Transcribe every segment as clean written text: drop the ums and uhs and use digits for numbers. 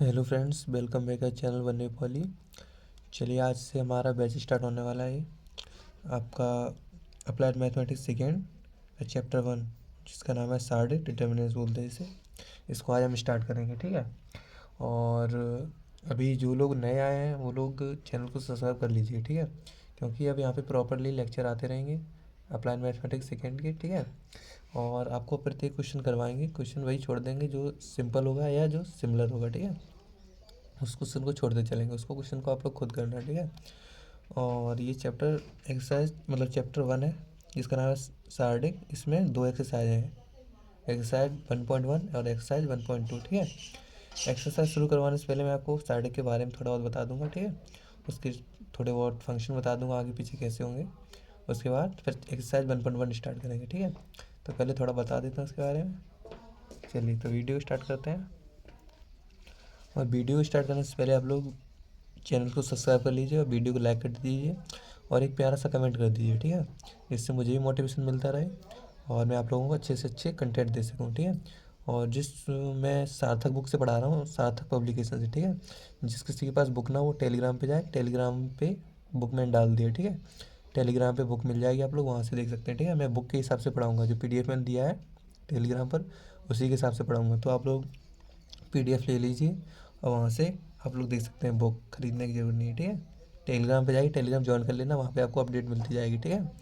Hello friends, welcome back channel one poly. चलिए, आज से हमारा बैच स्टार्ट होने वाला है आपका अप्लाइड मैथमेटिक्स सेकेंड चैप्टर 1, जिसका नाम है सार्डिक डिटर्मिनेंट्स बोलते हैं इसे। इसको आज हम स्टार्ट करेंगे, ठीक है। और अभी जो लोग नए आए हैं वो लोग चैनल को सब्सक्राइब कर लीजिए, ठीक है, क्योंकि अब यहाँ पे प्रॉपरली लेक्चर आते रहेंगे अप्लाइड मैथमेटिक्स सेकेंड के, ठीक है। और आपको प्रत्येक क्वेश्चन करवाएंगे, क्वेश्चन वही छोड़ देंगे जो सिंपल होगा या जो सिमिलर होगा, ठीक है। उस क्वेश्चन को छोड़ते चलेंगे, उसको क्वेश्चन को आप लोग खुद करना है, ठीक है। और ये चैप्टर एक्सरसाइज मतलब चैप्टर 1 है, जिसका नाम है सार्डिक। इसमें दो एक्सरसाइज हैं, एक्सरसाइज 1.1 और एक्सरसाइज 1.2, ठीक है। एक्सरसाइज शुरू करवाने से पहले मैं आपको सार्डिक के बारे में थोड़ा बहुत बता दूंगा, ठीक है। उसके थोड़े बहुत फंक्शन बता दूंगा आगे पीछे कैसे होंगे। उसके बाद फिर एक्सरसाइज 1.1 स्टार्ट करेंगे, ठीक है। तो पहले थोड़ा बता देता हूँ उसके बारे में। चलिए, तो वीडियो स्टार्ट करते हैं। और वीडियो स्टार्ट करने से पहले आप लोग चैनल को सब्सक्राइब कर लीजिए और वीडियो को लाइक कर दीजिए और एक प्यारा सा कमेंट कर दीजिए, ठीक है। इससे मुझे भी मोटिवेशन मिलता रहे और मैं आप लोगों को अच्छे से अच्छे कंटेंट दे सकूँ, ठीक है। और मैं सार्थक बुक से पढ़ा रहा हूँ, सार्थक पब्लिकेशन से, ठीक है। जिस किसी के पास बुक ना हो टेलीग्राम पे जाए, टेलीग्राम पे बुक मैंने डाल दिया, ठीक है। टेलीग्राम पे बुक मिल जाएगी, आप लोग वहाँ से देख सकते हैं, ठीक है। मैं बुक के हिसाब से पढ़ाऊँगा, जो PDF मैंने दिया है टेलीग्राम पर उसी के हिसाब से पढ़ाऊँगा। तो आप लोग PDF ले लीजिए और वहाँ से आप लोग देख सकते हैं, बुक खरीदने की ज़रूरत नहीं है, ठीक है। टेलीग्राम पे जाइए, टेलीग्राम ज्वाइन कर लेना, वहाँ पे आपको अपडेट मिलती जाएगी, ठीक है।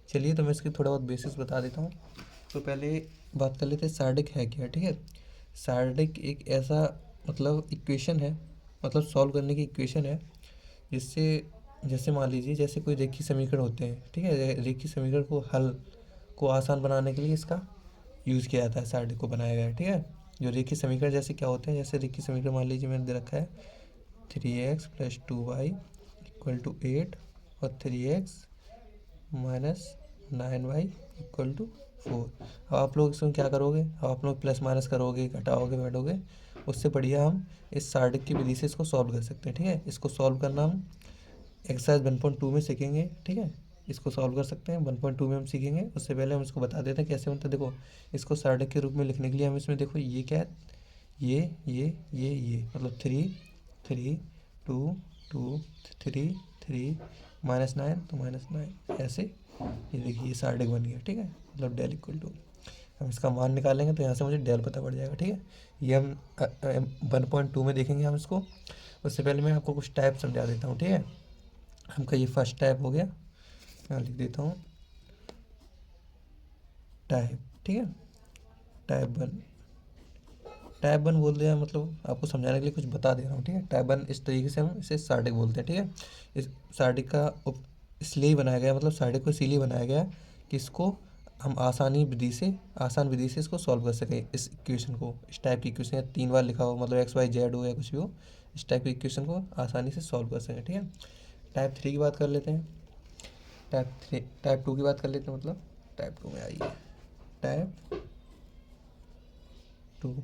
चलिए, तो मैं इसकी थोड़ा बहुत बेसिक्स बता देता हूँ। तो पहले बात कर लेते हैं सार्डिक है क्या, ठीक है। सार्डिक एक ऐसा मतलब इक्वेशन है, मतलब सॉल्व करने की इक्वेशन है, जिससे जैसे मान लीजिए जैसे कोई रेखीय समीकरण होते हैं, ठीक है। रेखीय समीकरण को हल को आसान बनाने के लिए इसका यूज़ किया जाता है, सार्डिक को बनाया गया है, ठीक है। जो रेखीय समीकरण जैसे क्या होते हैं, जैसे रेखीय समीकरण मान लीजिए मैंने दे रखा है 3x + 2y = 8 और 3x - 9y = 4। अब आप लोग इसमें क्या करोगे, अब आप लोग प्लस माइनस करोगे, घटाओगे, बैठोगे। उससे बढ़िया हम इस सार्डिक की विधि से इसको सॉल्व कर सकते हैं, ठीक है। इसको सॉल्व करना हम एक्सरसाइज 1.2 में सीखेंगे, ठीक है। इसको सॉल्व कर सकते हैं 1.2 में हम सीखेंगे। उससे पहले हम इसको बता देते हैं कैसे बनता है। देखो, इसको सार्डिक के रूप में लिखने के लिए हम इसमें देखो ये क्या है, ये मतलब 3 2 2 3 3 -9 तो -9 ऐसे। ये देखिए, ये सार्डिक बन गया, ठीक है। मतलब डेल इक्वल टू, हम इसका मान निकालेंगे तो यहाँ से मुझे डेल पता पड़ जाएगा, ठीक है। ये हम 1.2 में देखेंगे हम इसको। उससे पहले मैं आपको कुछ टाइप समझा देता हूँ, ठीक है। हमका ये फर्स्ट टाइप हो गया, मैं लिख देता हूँ टाइप, ठीक है। टाइप 1, टाइप 1 बोलते हैं, मतलब आपको समझाने के लिए कुछ बता दे रहा हूँ, ठीक है। टाइप 1 इस तरीके से हम इसे सार्डिक बोलते हैं, ठीक है। इस सार्डिक का इसलिए ही बनाया गया, मतलब सार्डिक को इसीलिए बनाया गया कि इसको हम आसान विधि से इसको सॉल्व कर सकें, इस इक्वेशन को, इस टाइप की इक्वेशन, या 3 बार लिखा हो, मतलब XYZ हो या कुछ भी हो, इस टाइप की इक्वेशन को आसानी से सॉल्व कर सकें, ठीक है। टाइप 3 की बात कर लेते हैं। टाइप 2 की बात कर लेते हैं, मतलब टाइप 2 में आइए। टाइप 2,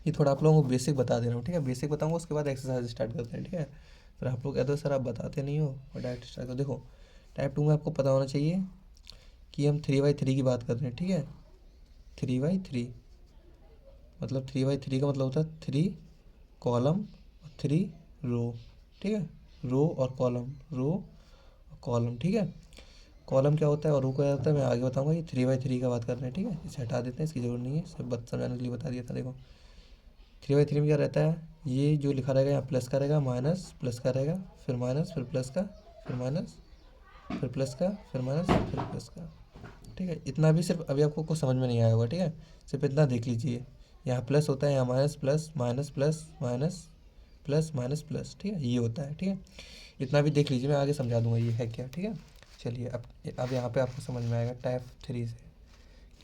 ये थोड़ा आप लोगों को बेसिक बता दे रहा हूँ, ठीक है। बेसिक बताऊँगा, उसके बाद एक्सरसाइज स्टार्ट करते हैं, ठीक है। फिर आप लोग कहते हो सर आप बताते नहीं हो और डायरेक्ट स्टार्ट करो। देखो, टाइप 2 में आपको पता होना चाहिए कि हम 3/3 की बात कर रहे हैं, ठीक है। 3/3 मतलब 3/3 का मतलब होता है 3 कॉलम और 3 रो, ठीक है। रो और कॉलम, ठीक है। कॉलम क्या होता है और रो क्या होता है मैं आगे बताऊंगा। ये 3/3 का बात कर रहे हैं, ठीक है। इसे हटा देते हैं, इसकी जरूरत नहीं है, सब समझाने के लिए बता दिया था। देखो, 3/3 में क्या रहता है, ये जो लिखा रहेगा यहाँ प्लस का रहेगा, माइनस प्लस का रहेगा, फिर माइनस, फिर प्लस का, फिर माइनस, फिर प्लस का, फिर माइनस, फिर प्लस का, ठीक है। इतना भी सिर्फ अभी आपको कुछ समझ में नहीं आया होगा, ठीक है। सिर्फ इतना देख लीजिए, यहाँ प्लस होता है, यहाँ minus plus minus plus minus plus minus plus, ठीक है, ये होता है, ठीक है। इतना भी देख लीजिए, मैं आगे समझा दूंगा ये है क्या, ठीक है। चलिए, अब यहाँ पे आपको समझ में आएगा टाइप 3 से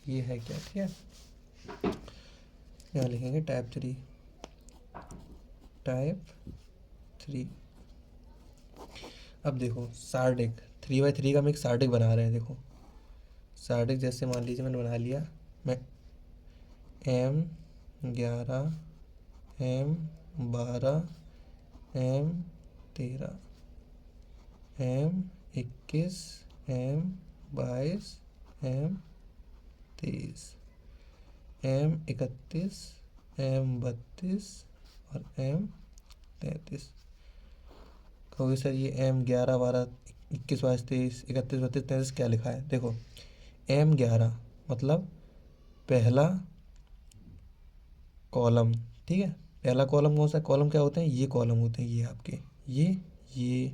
ये है क्या, ठीक है। यहाँ लिखेंगे टाइप 3। अब देखो, सार्डिक 3/3 का हम एक सार्डिक बना रहे हैं। देखो, सार्डिक जैसे मान लीजिए मैंने बना लिया, मैं M11 M12 M13 M21 M22 M23 M31 M32 और M33। कहोगे सर ये M11 12 21 22 23 31 32 33 क्या लिखा है? देखो M11 मतलब पहला कॉलम, ठीक है। पहला कॉलम कौन सा? कॉलम क्या होते हैं? ये कॉलम होते हैं, ये आपके ये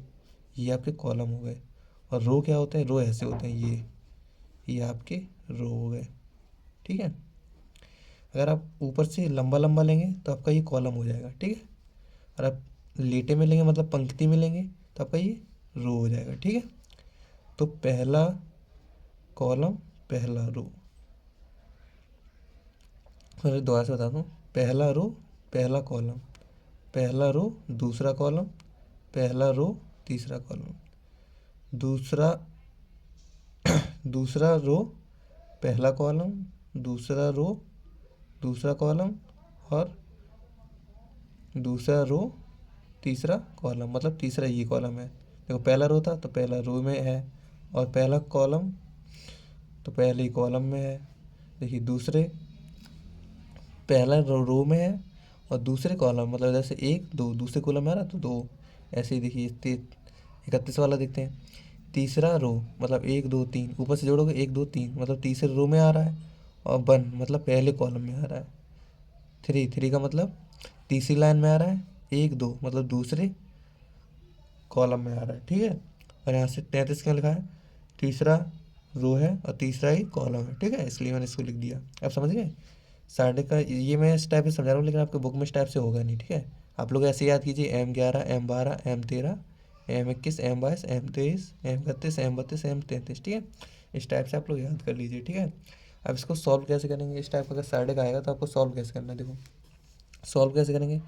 ये आपके कॉलम हो गए। और रो क्या होते हैं? रो ऐसे होते हैं, ये आपके रो हो गए, ठीक है। अगर आप ऊपर से लंबा लंबा लेंगे तो आपका ये कॉलम हो जाएगा, ठीक है। और आप लेटे में लेंगे मतलब पंक्ति में लेंगे तो आपका ये रो हो जाएगा, ठीक है। तो पहला कॉलम पहला रो, फिर दोबारा से बता दूँ, पहला रो पहला कॉलम, पहला रो दूसरा कॉलम, पहला रो तीसरा कॉलम, दूसरा दूसरा रो पहला कॉलम, दूसरा रो दूसरा कॉलम, और दूसरा रो तीसरा कॉलम, मतलब तीसरा ये कॉलम है। देखो पहला रो था तो पहला रो में है, और पहला कॉलम तो पहले ही कॉलम में है। देखिए दूसरे पहला रो में है और दूसरे कॉलम मतलब जैसे एक दो दूसरे कॉलम में आ रहा तो दो, ऐसे ही देखिए 31 वाला देखते हैं। तीसरा रो मतलब एक दो तीन, ऊपर से जोड़ोगे एक दो तीन मतलब तीसरे रो में आ रहा है, और वन मतलब पहले कॉलम में आ रहा है। थ्री का मतलब तीसरी लाइन में आ रहा है, एक दो मतलब दूसरे कॉलम में आ रहा है, ठीक है। और यहाँ से 33 क्या लिखा है? तीसरा रो है और तीसरा ही कॉलम है, ठीक है, इसलिए मैंने इसको लिख दिया। आप समझ गए? साढ़े का ये मैं इस टाइप से समझा रहा हूँ, लेकिन आपके बुक में इस टाइप से होगा नहीं, ठीक है। आप लोग ऐसे याद कीजिए, M11 M12 M13 M21 M22 M23 M31 M32 M33, ठीक है। इस टाइप से आप लोग याद कर लीजिए, ठीक है। अब इसको सॉल्व कैसे करेंगे? इस टाइप का अगर साढ़े का आएगा तो आपको सॉल्व कैसे करना है? देखो सॉल्व कैसे करेंगे?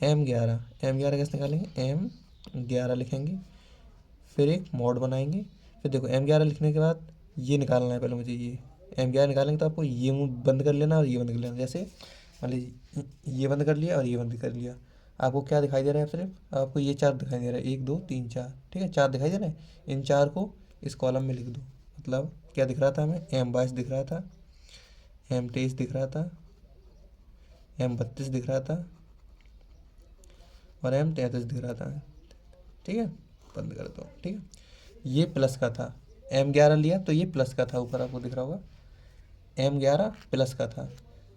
M11 कैसे निकालेंगे? M11 लिखेंगे, फिर एक मॉड बनाएंगे। फिर देखो M11 लिखने के बाद ये निकालना है, पहले मुझे ये M11 निकालेंगे तो आपको ये मुंह बंद कर लेना और ये बंद कर लेना। जैसे मान लीजिए ये बंद कर लिया और ये बंद कर लिया, आपको क्या दिखाई दे रहा है? सिर्फ आपको ये चार दिखाई दे रहा है, एक दो तीन चार, ठीक है, चार दिखाई दे रहे हैं। इन चार को इस कॉलम में लिख दो। मतलब क्या दिख रहा था हमें? M22 दिख रहा था, M23 दिख रहा था, M32 दिख रहा था, और M33 दिख रहा था, ठीक है। बंद कर दो, ठीक है। ये प्लस का था, M11 लिया तो ये प्लस का था, ऊपर आपको दिख रहा होगा M11 प्लस का था।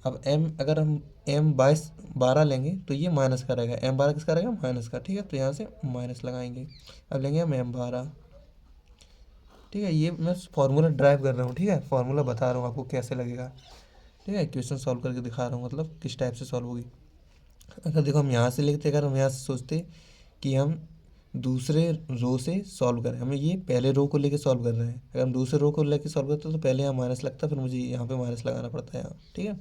अब अगर हम M12 लेंगे तो ये माइनस का रहेगा, M12 किसका रहेगा? माइनस का, ठीक है। तो यहाँ से माइनस लगाएंगे। अब लेंगे हम M12, ठीक है। ये मैं फॉर्मूला ड्राइव कर रहा हूँ, ठीक है, फॉर्मूला बता रहा हूँ आपको कैसे लगेगा, ठीक है। क्वेश्चन सॉल्व करके दिखा रहा हूँ, मतलब किस टाइप से सॉल्व होगी। अगर देखो हम यहाँ से लिखते, अगर हम यहाँ से सोचते कि हम दूसरे रो से सॉल्व करें, हमें ये पहले रो को लेके सॉल्व कर रहे हैं, अगर हम दूसरे रो को लेके सॉल्व करते तो पहले यहाँ माइनस लगता, फिर मुझे यहाँ पे माइनस लगाना पड़ता है यहाँ, ठीक है,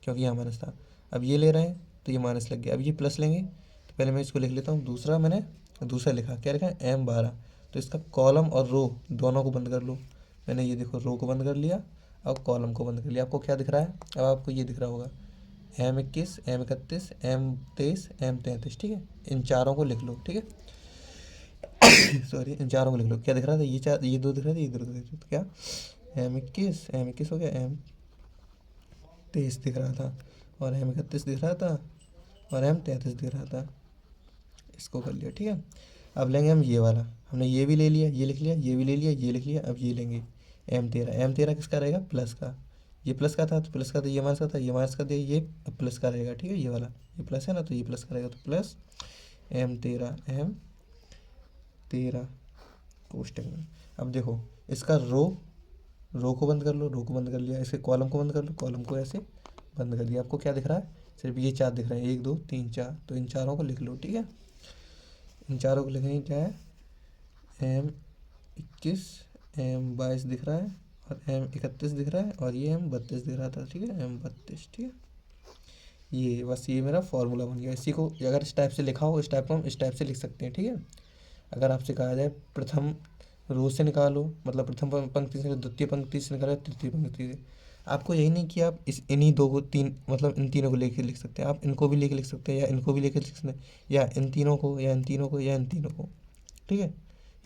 क्योंकि यहाँ माइनस था। अब ये ले रहे हैं तो ये माइनस लग गया। अब ये प्लस लेंगे तो पहले मैं इसको लिख लेता हूँ। दूसरा मैंने दूसरा लिखा, क्या लिखा है? M12। तो इसका कॉलम और रो दोनों को बंद कर लो। मैंने ये देखो रो को बंद कर लिया, अब कॉलम को बंद कर लिया। आपको क्या दिख रहा है? अब आपको ये दिख रहा होगा M21 M31 M23 M33, ठीक है। इन चारों को लिख लो, ठीक है। सॉरी, इन चारों को लिख लो। क्या दिख रहा था? ये चार, ये दो दिख रहे थे, ये दो दिख रहे थे, तो क्या M21 हो गया, M23 दिख रहा था, और M31 दिख रहा था, और M33 दिख रहा था। इसको कर लिया, ठीक है। अब लेंगे हम ये वाला, हमने ये भी ले लिया, ये लिख लिया, ये भी ले लिया, ये लिख लिया। अब ये लेंगे M13 किसका रहेगा? प्लस का। ये प्लस का था तो प्लस का, तो ये माइनस का था, ये माइनस का दिया, ये प्लस का रहेगा, ठीक है। ये वाला ये प्लस है ना, तो ये प्लस का रहेगा, तो प्लस M13 कोष्टक में। अब देखो इसका रो को बंद कर लो, रो को बंद कर लिया, इसके कॉलम को बंद कर लो, कॉलम को ऐसे बंद कर दिया। आपको क्या दिख रहा है? सिर्फ ये चार दिख रहे हैं, एक दो तीन चार, तो इन चारों को लिख लो, ठीक है। इन चारों को लिखने क्या है? M21 M22 दिख रहा है, और M31 दिख रहा है, और ये M32 दिख रहा था, ठीक है, M32, ठीक है। ये बस ये मेरा फॉर्मूला बन गया। इसी को अगर इस टाइप से लिखा हो, इस टाइप को हम इस टाइप से लिख सकते हैं, ठीक है। अगर आपसे कहा जाए प्रथम रो से निकालो, मतलब प्रथम पंक्ति से, द्वितीय पंक्ति से निकालो, तृतीय पंक्ति से, आपको यही नहीं कि आप इन्हीं दो को तीन, मतलब इन तीनों को लेके लिख सकते हैं, आप इनको भी लेके लिख सकते हैं, या इनको भी लेके लिख सकते हैं, या इन तीनों को, या इन तीनों को, या इन तीनों को, ठीक है,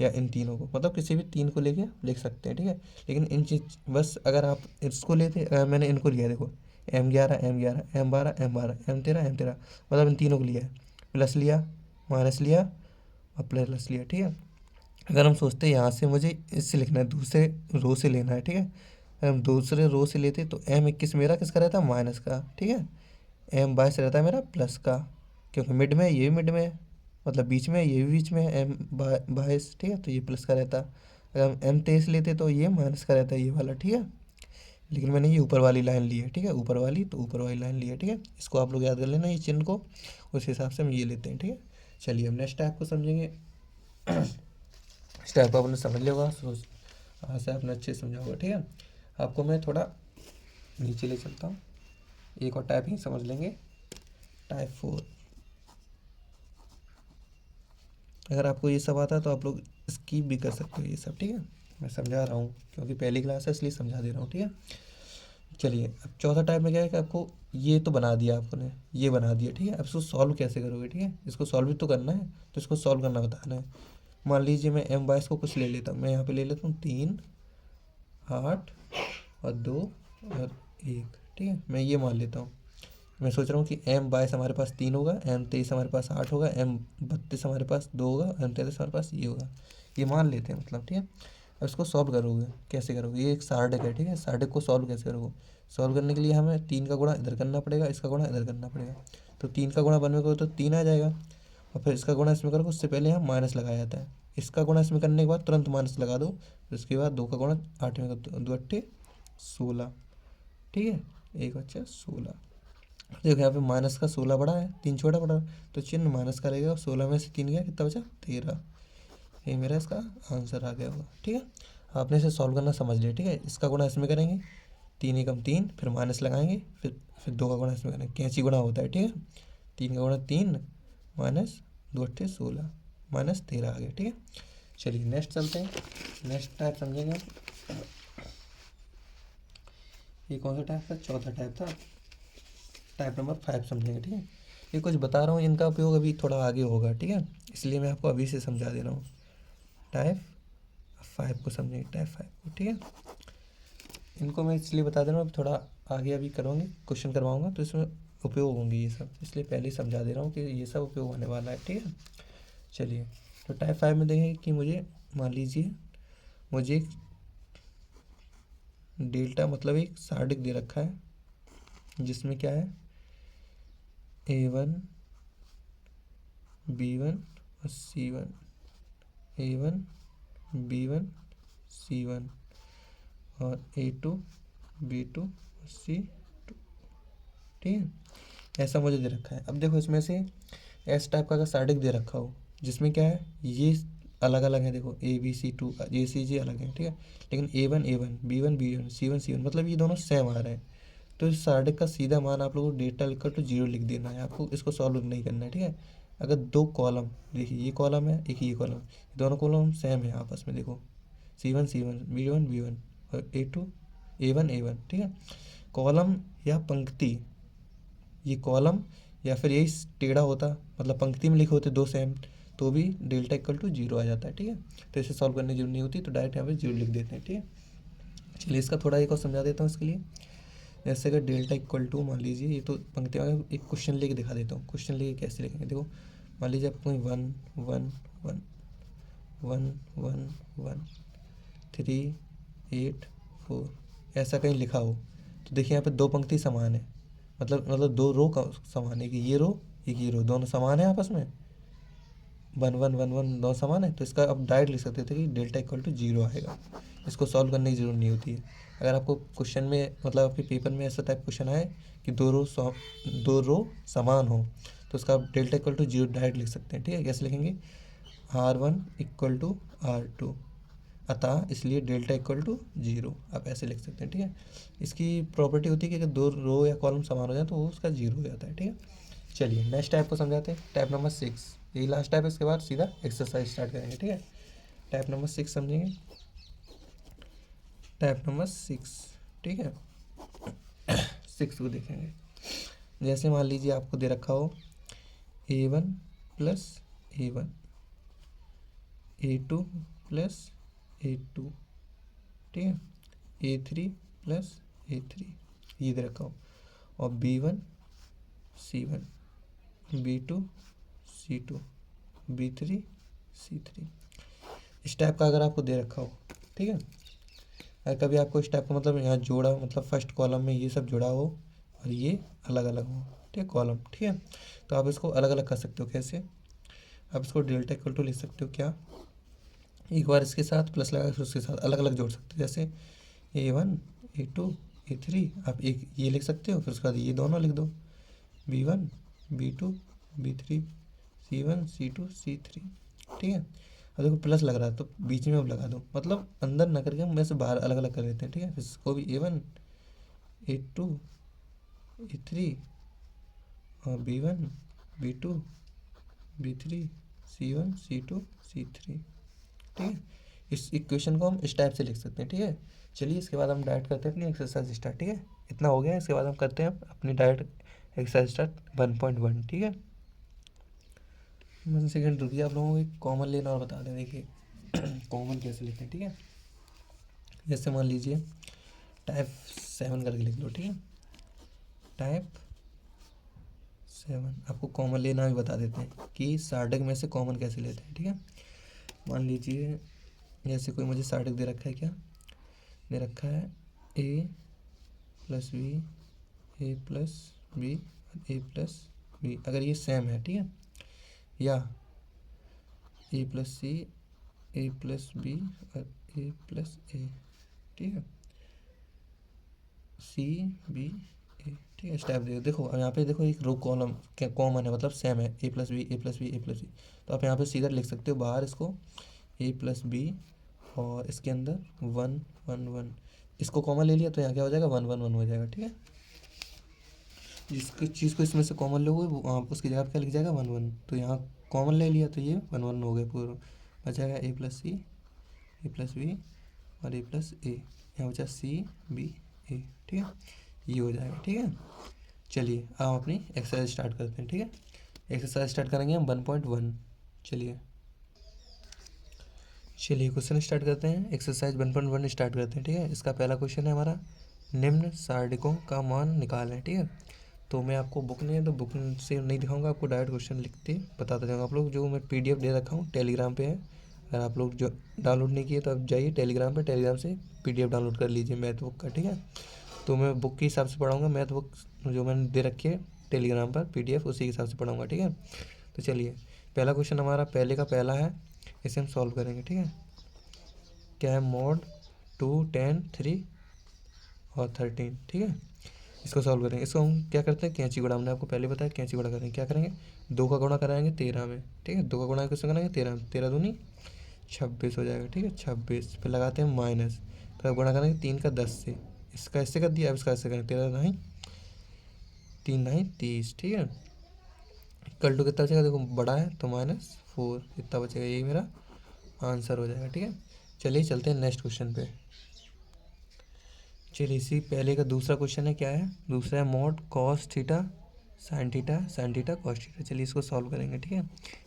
या इन तीनों को, मतलब किसी भी तीन को लेके लिख सकते हैं, ठीक है। लेकिन इन चीज बस अगर आप इसको लेते, मैंने इनको लिया, देखो M11 M11 M12 M12 M13 M13, मतलब इन तीनों को लिया है, प्लस लिया माइनस लिया और प्लस लिया, ठीक है। अगर हम सोचते हैं यहाँ से मुझे इससे लिखना है, दूसरे रो से लेना है, ठीक है। अगर हम दूसरे रो से लेते तो M21 मेरा किसका रहता है, माइनस का, ठीक है। M22 रहता है मेरा प्लस का, क्योंकि मिड में है, ये भी मिड में है, मतलब बीच में है, ये भी बीच में है, M22, ठीक है, तो ये प्लस का रहता। अगर हम M23 लेते तो ये माइनस का रहता है, ये वाला, ठीक है। लेकिन मैंने ये ऊपर वाली लाइन ली है, ठीक है, ऊपर वाली, तो ऊपर वाली लाइन ली है, ठीक है। इसको आप लोग याद कर लेना, ये चिन्ह को, उस हिसाब से हम ये लेते हैं, ठीक है। चलिए हम नेक्स्ट टाइप को समझेंगे। इस टाइप को आपने समझ लिया होगा, सोच हाँ से आपने अच्छे से समझा होगा, ठीक है। आपको मैं थोड़ा नीचे ले चलता हूँ, एक और टाइप ही समझ लेंगे, टाइप 4। अगर आपको ये सब आता है तो आप लोग स्किप भी कर सकते हो ये सब, ठीक है। मैं समझा रहा हूँ क्योंकि पहली क्लास है इसलिए समझा दे रहा हूँ, ठीक है। चलिए अब चौथा टाइप में क्या है कि आपको ये तो बना दिया, आपने ये बना दिया, ठीक है। अब इसको सॉल्व कैसे करोगे, ठीक है, इसको सॉल्व भी तो करना है, तो इसको सॉल्व करना बताना है। मान लीजिए मैं M22 को कुछ ले लेता हूँ, मैं यहाँ पे ले लेता हूँ 3 8 और 2 और 1, ठीक है, मैं ये मान लेता हूँ। मैं सोच रहा हूँ कि M22 हमारे पास 3 होगा, M23 हमारे पास 8 होगा, M32 हमारे पास 2 होगा, M33 हमारे पास ये होगा, ये मान लेते हैं मतलब, ठीक है। अब इसको सॉल्व करोगे, कैसे करोगे, ये एक सार्डिक है, ठीक है। सार्डिक को सॉल्व कैसे करोगे, सॉल्व करने के लिए हमें 3 का गुणा इधर करना पड़ेगा, इसका गुणा इधर करना पड़ेगा, तो 3 का गुणा 1 में करो तो 3 आ जाएगा, और फिर इसका गुणा इसमें करोगे, उससे पहले यहाँ माइनस लगाया जाता है, इसका गुणा इसमें करने के बाद तुरंत माइनस लगा दो, फिर उसके बाद 2 का गुणा 8 में कर दो, 2 8 16, ठीक है, एक बच्चा 16। देखो यहाँ पे माइनस का 16 बड़ा है, 3 छोटा बड़ा, तो चिन्ह माइनस का रहेगा, और 16 में से 3 गया, कितना बचा 13, ये मेरा इसका आंसर आ गया होगा, ठीक है। आपने इसे सॉल्व करना समझ लिया, ठीक है। इसका गुणा इसमें करेंगे, 3 एकम 3, फिर माइनस लगाएंगे, फिर 2 का गुणा इसमें करेंगे, कैंची गुणा होता है, ठीक है। 3 का गुणा 3 माइनस 2 8 16 माइनस 13 आ गया, ठीक है। चलिए नेक्स्ट चलते हैं, नेक्स्ट टाइप समझेंगे हम। ये कौन सा टाइप था, चौथा टाइप था, टाइप नंबर 5 समझेंगे, ठीक है। ये कुछ बता रहा हूँ, इनका उपयोग अभी थोड़ा आगे होगा, ठीक है, इसलिए मैं आपको अभी से समझा दे रहा हूँ। टाइप 5 को समझेंगे, टाइप 5 को, ठीक है। इनको मैं इसलिए बता दे रहा हूँ, अब थोड़ा आगे अभी करूँगी, क्वेश्चन करवाऊँगा तो इसमें उपयोग होंगे ये सब, इसलिए पहले ही समझा दे रहा हूँ कि ये सब उपयोग होने वाला है, ठीक है। चलिए तो टाइप 5 में देखेंगे कि मुझे, मान लीजिए मुझे एक डेल्टा मतलब एक सार्डिक दे रखा है, जिसमें क्या है A1 B1 और C1, A1 B1 C1 और A2 B2 और C2, ठीक है, ऐसा मुझे दे रखा है। अब देखो इसमें से एस टाइप का अगर सार्डिक दे रखा हो, जिसमें क्या है ये अलग अलग है, देखो ABC2 JCJ अलग है, ठीक है, लेकिन A1 A1 B1 B1 C1 C1 मतलब ये दोनों सेम आ रहे हैं, तो इस सार्डिक का सीधा मान आप लोगों को डेल्टा इक्वल टू 0 लिख देना है, आपको इसको सॉल्व नहीं करना है, ठीक है। अगर दो कॉलम, देखिए ये कॉलम है, एक ये कॉलम, दोनों कॉलम सेम है आपस में, देखो C1 C1 B1 B1 और A2 A1 A1, ठीक है। कॉलम या पंक्ति, ये कॉलम या फिर यही टेढ़ा होता, मतलब पंक्ति में लिखे होते दो सेम, तो भी डेल्टा इक्वल टू 0 आ जाता है, ठीक है। तो इसे सॉल्व करने की जरूरत नहीं होती, तो डायरेक्ट यहाँ पे 0 लिख देते हैं, ठीक है। चलिए इसका थोड़ा एक और समझा देता हूँ इसके लिए। जैसे अगर डेल्टा इक्वल टू, मान लीजिए ये तो पंक्ति में एक क्वेश्चन लेके दिखा देता हूँ, क्वेश्चन लेके कैसे लिखेंगे, देखो मान लीजिए आपको 1 1 1 1 1 1 3 8 4 ऐसा कहीं लिखा हो, तो देखिए यहाँ पे दो पंक्ति समान है, मतलब दो रो का समान है, कि ये रो एक ये रो दोनों समान है आपस में, 1 1 1 1 दोनों समान है, तो इसका अब डायरेक्ट लिख सकते थे कि डेल्टा इक्वल टू 0 आएगा, इसको सॉल्व करने की जरूरत नहीं होती है। अगर आपको क्वेश्चन में, मतलब आपके पेपर में ऐसा टाइप क्वेश्चन आए कि दो रो समान हो, तो उसका आप डेल्टा इक्वल टू 0 डायरेक्ट लिख सकते हैं, ठीक है। कैसे लिखेंगे, R1 इक्वल टू R2, अतः इसलिए डेल्टा इक्वल टू 0, आप ऐसे लिख सकते हैं, ठीक है। इसकी प्रॉपर्टी होती है कि अगर दो रो या कॉलम समान हो जाए तो वो उसका 0 हो जाता है, ठीक है। चलिए नेक्स्ट टाइप को समझाते हैं, टाइप नंबर 6, यही लास्ट टाइप है, इसके बाद सीधा एक्सरसाइज स्टार्ट करेंगे, ठीक है। टाइप नंबर 6 समझेंगे, टाइप नंबर 6, ठीक है। 6 को देखेंगे, जैसे मान लीजिए आपको दे रखा हो A1 plus A1 A2 plus A2, ठीक है, A3 प्लस A3, ये दे रखा हो, और B1 C1, B2 C2, B3 C3। इस टाइप का अगर आपको दे रखा हो, ठीक है, अगर कभी आपको इस टाइप का मतलब यहाँ जोड़ा, मतलब फर्स्ट कॉलम में ये सब जुड़ा हो और ये अलग अलग हो, ठीक है, कॉलम, ठीक है, तो आप इसको अलग अलग कर सकते हो। कैसे? आप इसको डेल्टा इक्वल टू लिख सकते हो क्या, एक बार इसके साथ प्लस लगा फिर उसके साथ अलग अलग जोड़ सकते हो। जैसे A1 A2 A3, आप एक ये लिख सकते हो, फिर उसके बाद ये दोनों लिख दो, B1 B2 B3 C1 C2 C3, ठीक है। अब देखो प्लस लग रहा है तो बीच में अब लगा दो, मतलब अंदर ना करके हम वैसे बाहर अलग अलग कर देते हैं, ठीक है। फिर इसको भी A1 A2 A3 और B1 B2 B3 C1 C2 C3, ठीक है। इस इक्वेशन को हम इस टाइप से लिख सकते हैं, ठीक है। चलिए इसके बाद हम डायरेक्ट करते हैं अपनी एक्सरसाइज स्टार्ट, ठीक है। इतना हो गया, इसके बाद हम करते हैं अपनी डायरेक्ट एक्सरसाइज स्टार्ट 1.1, ठीक है। 1 सेकेंड रुकिए, आप लोगों को एक कॉमन लेना और बता दें। देखिए कॉमन कैसे लेते हैं, ठीक है। जैसे मान लीजिए टाइप 7 करके लिख लो, ठीक है, टाइप 7। आपको कॉमन लेना भी बता देते हैं कि सार्थक में से कॉमन कैसे लेते हैं, ठीक है। मान लीजिए जैसे कोई मुझे सार्थक दे रखा है, क्या दे रखा है, A plus B, A plus B, A plus B, अगर ये सेम है, ठीक है, या A plus C, A plus B और A प्लस ए, ठीक है, सी बी ए, ठीक है। स्टेप देखो यहाँ पे देखो एक रो कॉलम क्या कॉमन है, मतलब सेम है, A plus B A plus B A plus B, तो आप यहाँ पे सीधा लिख सकते हो बाहर इसको A प्लस बी और इसके अंदर 1 1 1, इसको कॉमन ले लिया तो यहाँ क्या हो जाएगा 1 1 1 हो जाएगा, ठीक है। जिसकी चीज़ को इसमें से कॉमन लोगे वो आप उसकी जगह पे क्या लिख जाएगा 1 1, तो यहाँ कॉमन ले लिया तो ये 1 1 हो गया पूरा, बचाएगा A plus C A plus B और A प्लस ए, यहाँ बचा सी बी ए, ठीक है, ये हो जाएगा, ठीक है। चलिए अब अपनी एक्सरसाइज स्टार्ट करते हैं, ठीक है। एक्सरसाइज स्टार्ट करेंगे हम 1.1। चलिए क्वेश्चन स्टार्ट करते हैं, एक्सरसाइज 1.1 स्टार्ट करते हैं, ठीक है। इसका पहला क्वेश्चन है हमारा, निम्न सारणिकों का मान निकालें, ठीक है। तो मैं आपको बुक नहीं है तो बुक से नहीं दिखाऊंगा, आपको डायरेक्ट क्वेश्चन लिखते बताता जाऊँगा। आप लोग जो मैं PDF दे रखा हूँ टेलीग्राम पे है, अगर आप लोग जो डाउनलोड नहीं किए तो आप जाइए टेलीग्राम पे, टेलीग्राम से PDF डाउनलोड कर लीजिए मैथ बुक का, ठीक है। तो मैं बुक के हिसाब से पढ़ाऊँगा, मैथ बुक जो मैंने दे रखी है टेलीग्राम पर PDF उसी के हिसाब से पढ़ाऊँगा, ठीक है। तो चलिए पहला क्वेश्चन हमारा पहले का पहला है, इसे हम सॉल्व करेंगे, ठीक है। क्या है, mod 2 10 3 और 13, ठीक है। इसको सॉल्व करेंगे, इसको हम क्या करते हैं कैंची गुणा, हमने आपको पहले बताया कैंची गुणा करेंगे, क्या करेंगे 2 का गुणा कराएंगे 13 में, ठीक है। 2 का गुणा किससे कराएंगे 13 में, 13 दूनी 26 हो जाएगा, ठीक है, 26। फिर लगाते हैं माइनस, फिर अब गुणा करेंगे 3 का 10 से, इसका इससे कर दिया, अब इसका इससे करेंगे 13 नहीं 3 नहीं 30, ठीक है। कल टू कितना बचेगा, देखो बड़ा है तो -4 इतना बचेगा, यही मेरा आंसर हो जाएगा, ठीक है। चलिए चलते हैं नेक्स्ट क्वेश्चन पे। चलिए इसी पहले का दूसरा क्वेश्चन है, क्या है दूसरा है, mod cos theta sin theta cos theta. चलिए इसको सॉल्व करेंगे, ठीक है।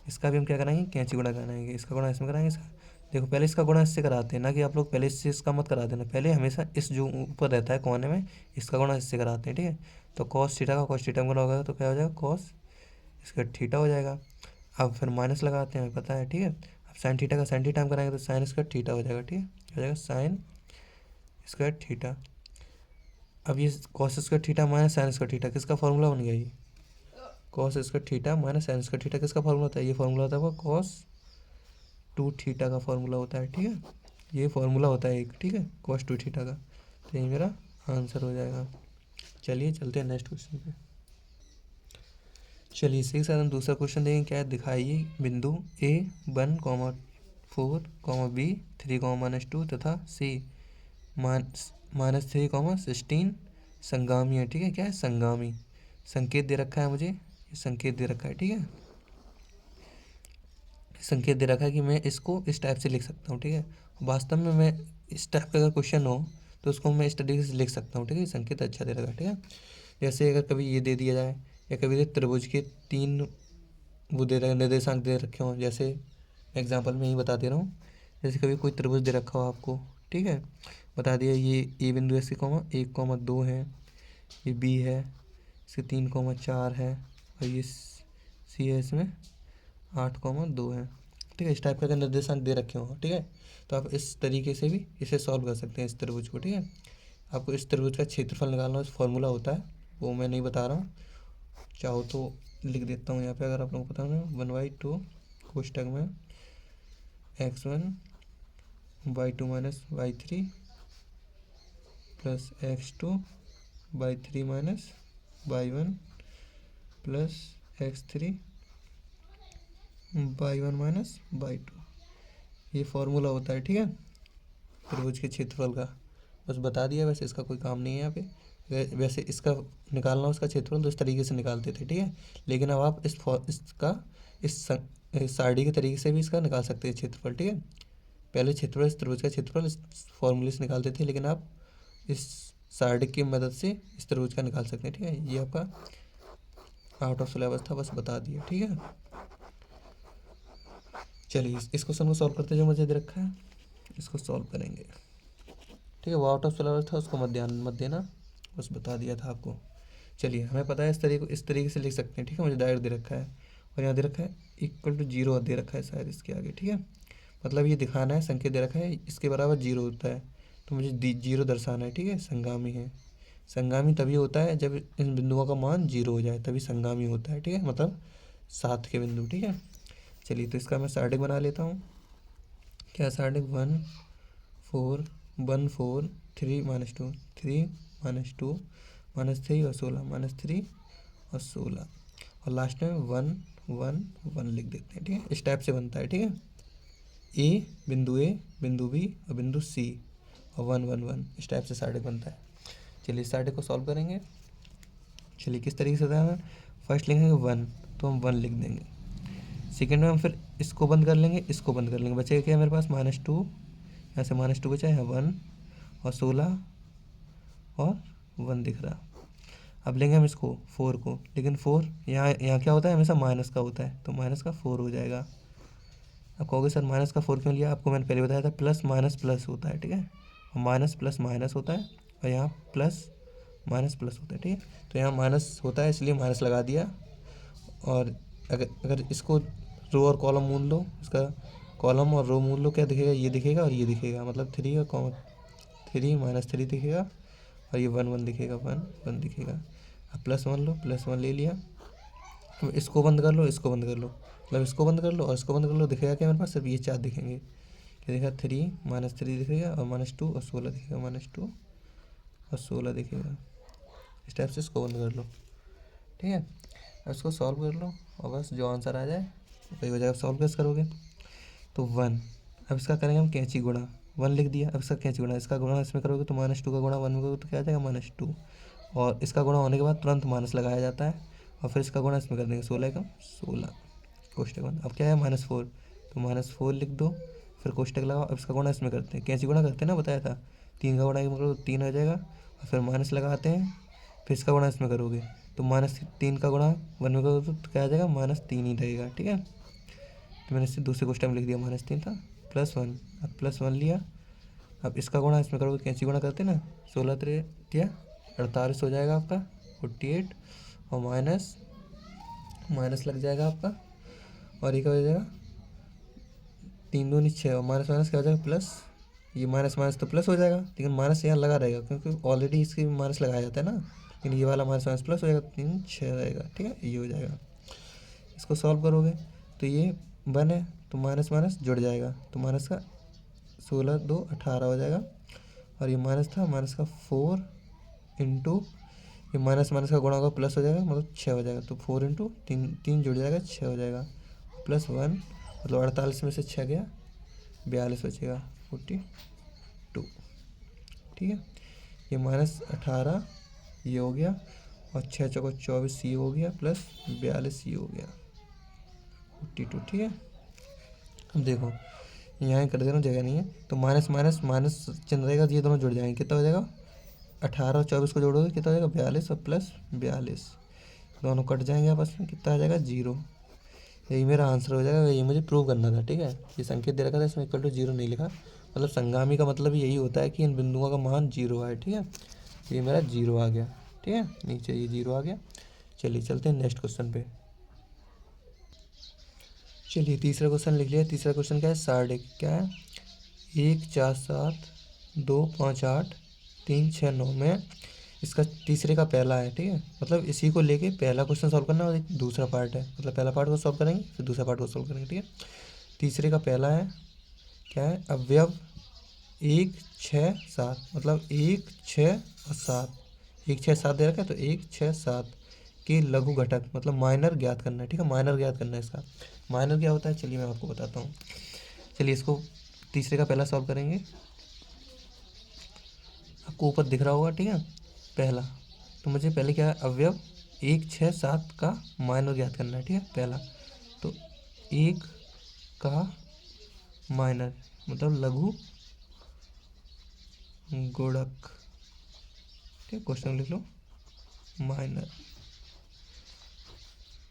इसका भी हम क्या कराएंगे कैंची गुणा कराएंगे, इसका गुणा इसमें कराएंगे, इसका देखो पहले इसका गुणा इससे कराते हैं ना, कि आप लोग पहले इससे इसका मत करा देना, पहले हमेशा इस जो ऊपर रहता है कोने में इसका गुणा इससे कराते हैं, ठीक है। तो cos थीटा का cos थीटा में गुणा होगा तो क्या हो जाएगा cos इसका थीटा हो जाएगा। अब फिर माइनस लगाते हैं, पता है, ठीक है। अब साइन थीटा का साइन थीटा में कराएंगे तो साइन इसका थीटा हो जाएगा, ठीक है, हो जाएगा साइन इसका थीटा। अब ये cos square theta minus sine square theta किसका फॉर्मूला बन गया, ये cos square theta minus sine square theta किसका फॉर्मूला होता है, ये फॉर्मूला होता है कॉस 2 थीटा का फॉर्मूला होता है, ठीक है। ये फॉर्मूला होता है एक, ठीक है, कॉस 2 थीटा का, तो ये मेरा आंसर हो जाएगा। चलिए चलते हैं नेक्स्ट क्वेश्चन पे। चलिए इसी के साथ हम दूसरा क्वेश्चन देखेंगे, क्या है, दिखाइए बिंदु A1, 4, B 3, -2 तथा C -3, 16 संगामी है, ठीक है। क्या है संगामी, संकेत दे रखा है मुझे, ये संकेत दे रखा है, ठीक है। संकेत दे रखा है कि मैं इसको इस टाइप से लिख सकता हूँ, ठीक है। वास्तव में मैं इस टाइप का अगर क्वेश्चन हो तो उसको मैं इस तरीके से लिख सकता हूँ, ठीक है। संकेत अच्छा दे रखा है, ठीक है। जैसे अगर कभी ये दे दिया जाए, या कभी त्रिभुज के 3 वो दे रहे निर्देशांक दे रखे हों, जैसे एग्जाम्पल में ही बता दे रहा हूँ, जैसे कभी कोई त्रिभुज दे रखा हो आपको, ठीक है, बता दिया ये A बिंदु ऐसे 1, 2 है, ये B है, इसके 3,4 है और ये सी है इसमें 8,2 है। ठीक है, इस टाइप का निर्देशांक दे रखे हो। ठीक है, तो आप इस तरीके से भी इसे सॉल्व कर सकते हैं इस त्रिभुज को। ठीक है, आपको इस त्रिभुज का क्षेत्रफल निकालना फॉर्मूला होता है, वो मैं नहीं बता रहा हूँ, चाहो तो लिख देता हूँ यहाँ पे अगर आप लोगों को पता है। 1/2 कोष्टक में x1 y2 minus y3 plus x2 minus y1 plus x3 minus y2, ये फॉर्मूला होता है। ठीक है, त्रिभुज के क्षेत्रफल का बस बता दिया, वैसे इसका कोई काम नहीं है यहाँ पे। वैसे इसका निकालना उसका क्षेत्रफल तो इस तरीके से निकालते थे। ठीक है, लेकिन अब आप इस सारणी के तरीके से भी इसका निकाल सकते हैं क्षेत्रफल। ठीक है, पहले क्षेत्रफल इस त्रिभुज का क्षेत्रफल इस फॉर्मूले से निकालते थे, लेकिन आप इस सारणी की मदद से इस त्रिभुज का निकाल सकते हैं। ठीक है, ये आपका आउट ऑफ सिलेबस था, बस बता दिया। ठीक है, चलिए इस क्वेश्चन को सॉल्व करते जो मुझे दे रखा है, इसको सॉल्व करेंगे। ठीक है, वो आउट ऑफ सिलेबस था, उसको मत देना, बस बता दिया था आपको। चलिए, हमें पता है इस तरीके से लिख सकते हैं। ठीक है, मुझे डायरेक्ट दे रखा है और यहाँ दे रखा है =0 दे रखा है शायद इसके आगे। ठीक है, मतलब ये दिखाना है, संकेत दे रखा है इसके बराबर 0 होता है, तो मुझे 0 दर्शाना है। ठीक है, संगामी है। संगामी तभी होता है जब इन बिंदुओं का मान 0 हो जाए, तभी संगामी होता है। ठीक है, मतलब साथ के बिंदु। ठीक है, चलिए तो इसका मैं सारणी बना लेता हूँ। क्या सारणी 1 4 1 4 3 -2 3 -2 -3 और 16 -3 और 16 और लास्ट में 1 1 1 लिख देते हैं। ठीक है, इस टाइप से बनता है। ठीक है, ए, बिंदु बी और बिंदु सी और 1 1 1 इस टाइप से सारणी बनता है। चलिए इस सारणी को सॉल्व करेंगे। चलिए किस तरीके से होता है, फर्स्ट लिखेंगे 1 तो हम 1 लिख देंगे। सेकेंड में हम फिर इसको बंद कर लेंगे, इसको बंद कर लेंगे, बचेगा क्या मेरे पास -2, यहाँ से -2 बचा है 1 और 16 और 1 दिख रहा। अब लेंगे हम इसको 4 को, लेकिन 4 यहाँ क्या होता है, हमेशा माइनस का होता है, तो माइनस का 4 हो जाएगा। अब कहोगे सर माइनस का 4 क्यों लिया, आपको मैंने पहले बताया था प्लस माइनस प्लस होता है। ठीक है, और माइनस प्लस माइनस होता है और यहाँ प्लस माइनस प्लस होता है। ठीक है, तो यहाँ माइनस होता है इसलिए माइनस लगा दिया। और अगर इसको रो और कॉलम मूल लो, इसका कॉलम और रो मूल लो, क्या दिखेगा, ये दिखेगा और ये दिखेगा, मतलब 3 और 3 -3 दिखेगा और ये 1 1 दिखेगा, 1 1 दिखेगा। अब +1 लो, +1 ले लिया। अब इसको बंद कर लो, इसको बंद कर लो, मतलब इसको बंद कर लो और इसको बंद कर लो, दिखेगा क्या मेरे पास, सिर्फ ये 4 दिखेंगे। क्या दिखेगा, 3 -3 दिखेगा और -2 और 16 दिखेगा, -2 और 16 दिखेगा। इस टाइप से इसको बंद कर लो। ठीक है, अब इसको सॉल्व कर लो और बस जो आंसर आ जाए वही हो जाएगा। सॉल्व कैसे करोगे, तो 1, अब इसका करेंगे हम कैंची गुणा, 1 लिख दिया। अब इसका कैंची गुणा, इसका गुणा इसमें करोगे तो -2 का गुणा 1 में करोगे तो क्या आ जाएगा, -2, और इसका गुणा होने के बाद तुरंत माइनस लगाया जाता है और फिर इसका गुणा इसमें कर देंगे, 16 का 16 कोष्टक बंद। अब क्या है -4, तो -4 लिख दो, फिर कोष्टक लगाओ। अब इसका गुणा इसमें करते हैं, कैंची गुणा करते हैं ना, बताया था 3 का गुणा करो तो 3 आ जाएगा और फिर माइनस लगाते हैं, फिर इसका गुणा इसमें करोगे तो -3 का गुणा 1 में करोगे तो क्या आ जाएगा, -3 ही रहेगा। ठीक है, तो मैंने इससे दूसरे क्वेश्चन में लिख दिया -3 था, +1, अब +1 लिया। अब इसका गुणा इसमें करोगे, कैंची गुणा करते ना, 16 3 48 हो जाएगा आपका 48 और माइनस लग जाएगा आपका, और ये क्या हो जाएगा 3 दूनी 6 और माइनस माइनस क्या हो जाएगा प्लस, ये माइनस माइनस तो प्लस हो जाएगा, लेकिन माइनस यहाँ लगा रहेगा क्योंकि ऑलरेडी इसकी माइनस लगाया जाता है ना, लेकिन ये वाला माइनस माइनस प्लस हो जाएगा, 3 6 रहेगा। ठीक है, ये हो जाएगा। इसको सॉल्व करोगे तो ये 1 है तो माइनस माइनस जुड़ जाएगा, तो माइनस का 16 2 18 हो जाएगा, और ये माइनस था, माइनस का 4 इंटू ये माइनस माइनस का गुणा होगा प्लस हो जाएगा, मतलब 6 हो जाएगा, तो 4 इंटू 3 जुड़ जाएगा 6 हो जाएगा, +1 मतलब 48 में से 6 गया 42 बचेगा 42। ठीक है, ये -18 ये हो गया और 6 चौको 24 ये हो गया प्लस 42 ये हो गया 42। ठीक है, अब देखो यहाँ कर दे रहा हूँ, जगह नहीं है तो माइनस माइनस माइनस चिन्ह रहेगा, ये दोनों जुड़ जाएंगे, कितना हो जाएगा 18 और 24 को जोड़ोगे कितना हो जाएगा 42 और प्लस 42, दोनों कट जाएंगे आपस में, कितना आ जाएगा 0। यही मेरा आंसर हो जाएगा, यही मुझे प्रूव करना था। ठीक है, ये संकेत दे रखा था, इसमें =0 नहीं लिखा, मतलब संगामी का मतलब यही होता है कि इन बिंदुओं का मान 0 है। ठीक है, ये मेरा 0 आ गया। ठीक है, नीचे ये 0 आ गया। चलिए चलते हैं नेक्स्ट क्वेश्चन पे। चलिए तीसरा क्वेश्चन लिख लिया। तीसरा क्वेश्चन क्या है, 60 क्या है, 1 4 7 2 5 8 3 6 9 में इसका तीसरे का पहला है। ठीक है, मतलब इसी को लेके पहला क्वेश्चन सॉल्व करना और एक दूसरा पार्ट है, मतलब पहला पार्ट को सॉल्व करेंगे फिर दूसरा पार्ट को सॉल्व करेंगे। ठीक है, तीसरे का पहला है क्या है, अवयव 1 6 7, मतलब 1 6 और 7, 1 6 7 दे रखा है तो 1 6 7 के लघु घटक मतलब माइनर ज्ञात करना है। ठीक है, माइनर ज्ञात करना है। इसका माइनर क्या होता है चलिए मैं आपको बताता हूँ। चलिए इसको तीसरे का पहला सॉल्व करेंगे। आपको ऊपर दिख रहा होगा, ठीक है, पहला। तो मुझे पहले क्या है, अवयव 1 6 7 का माइनर ज्ञात करना है। ठीक है, पहला तो 1 का माइनर मतलब लघु गुणक। ठीक, क्वेश्चन लिख लो, माइनर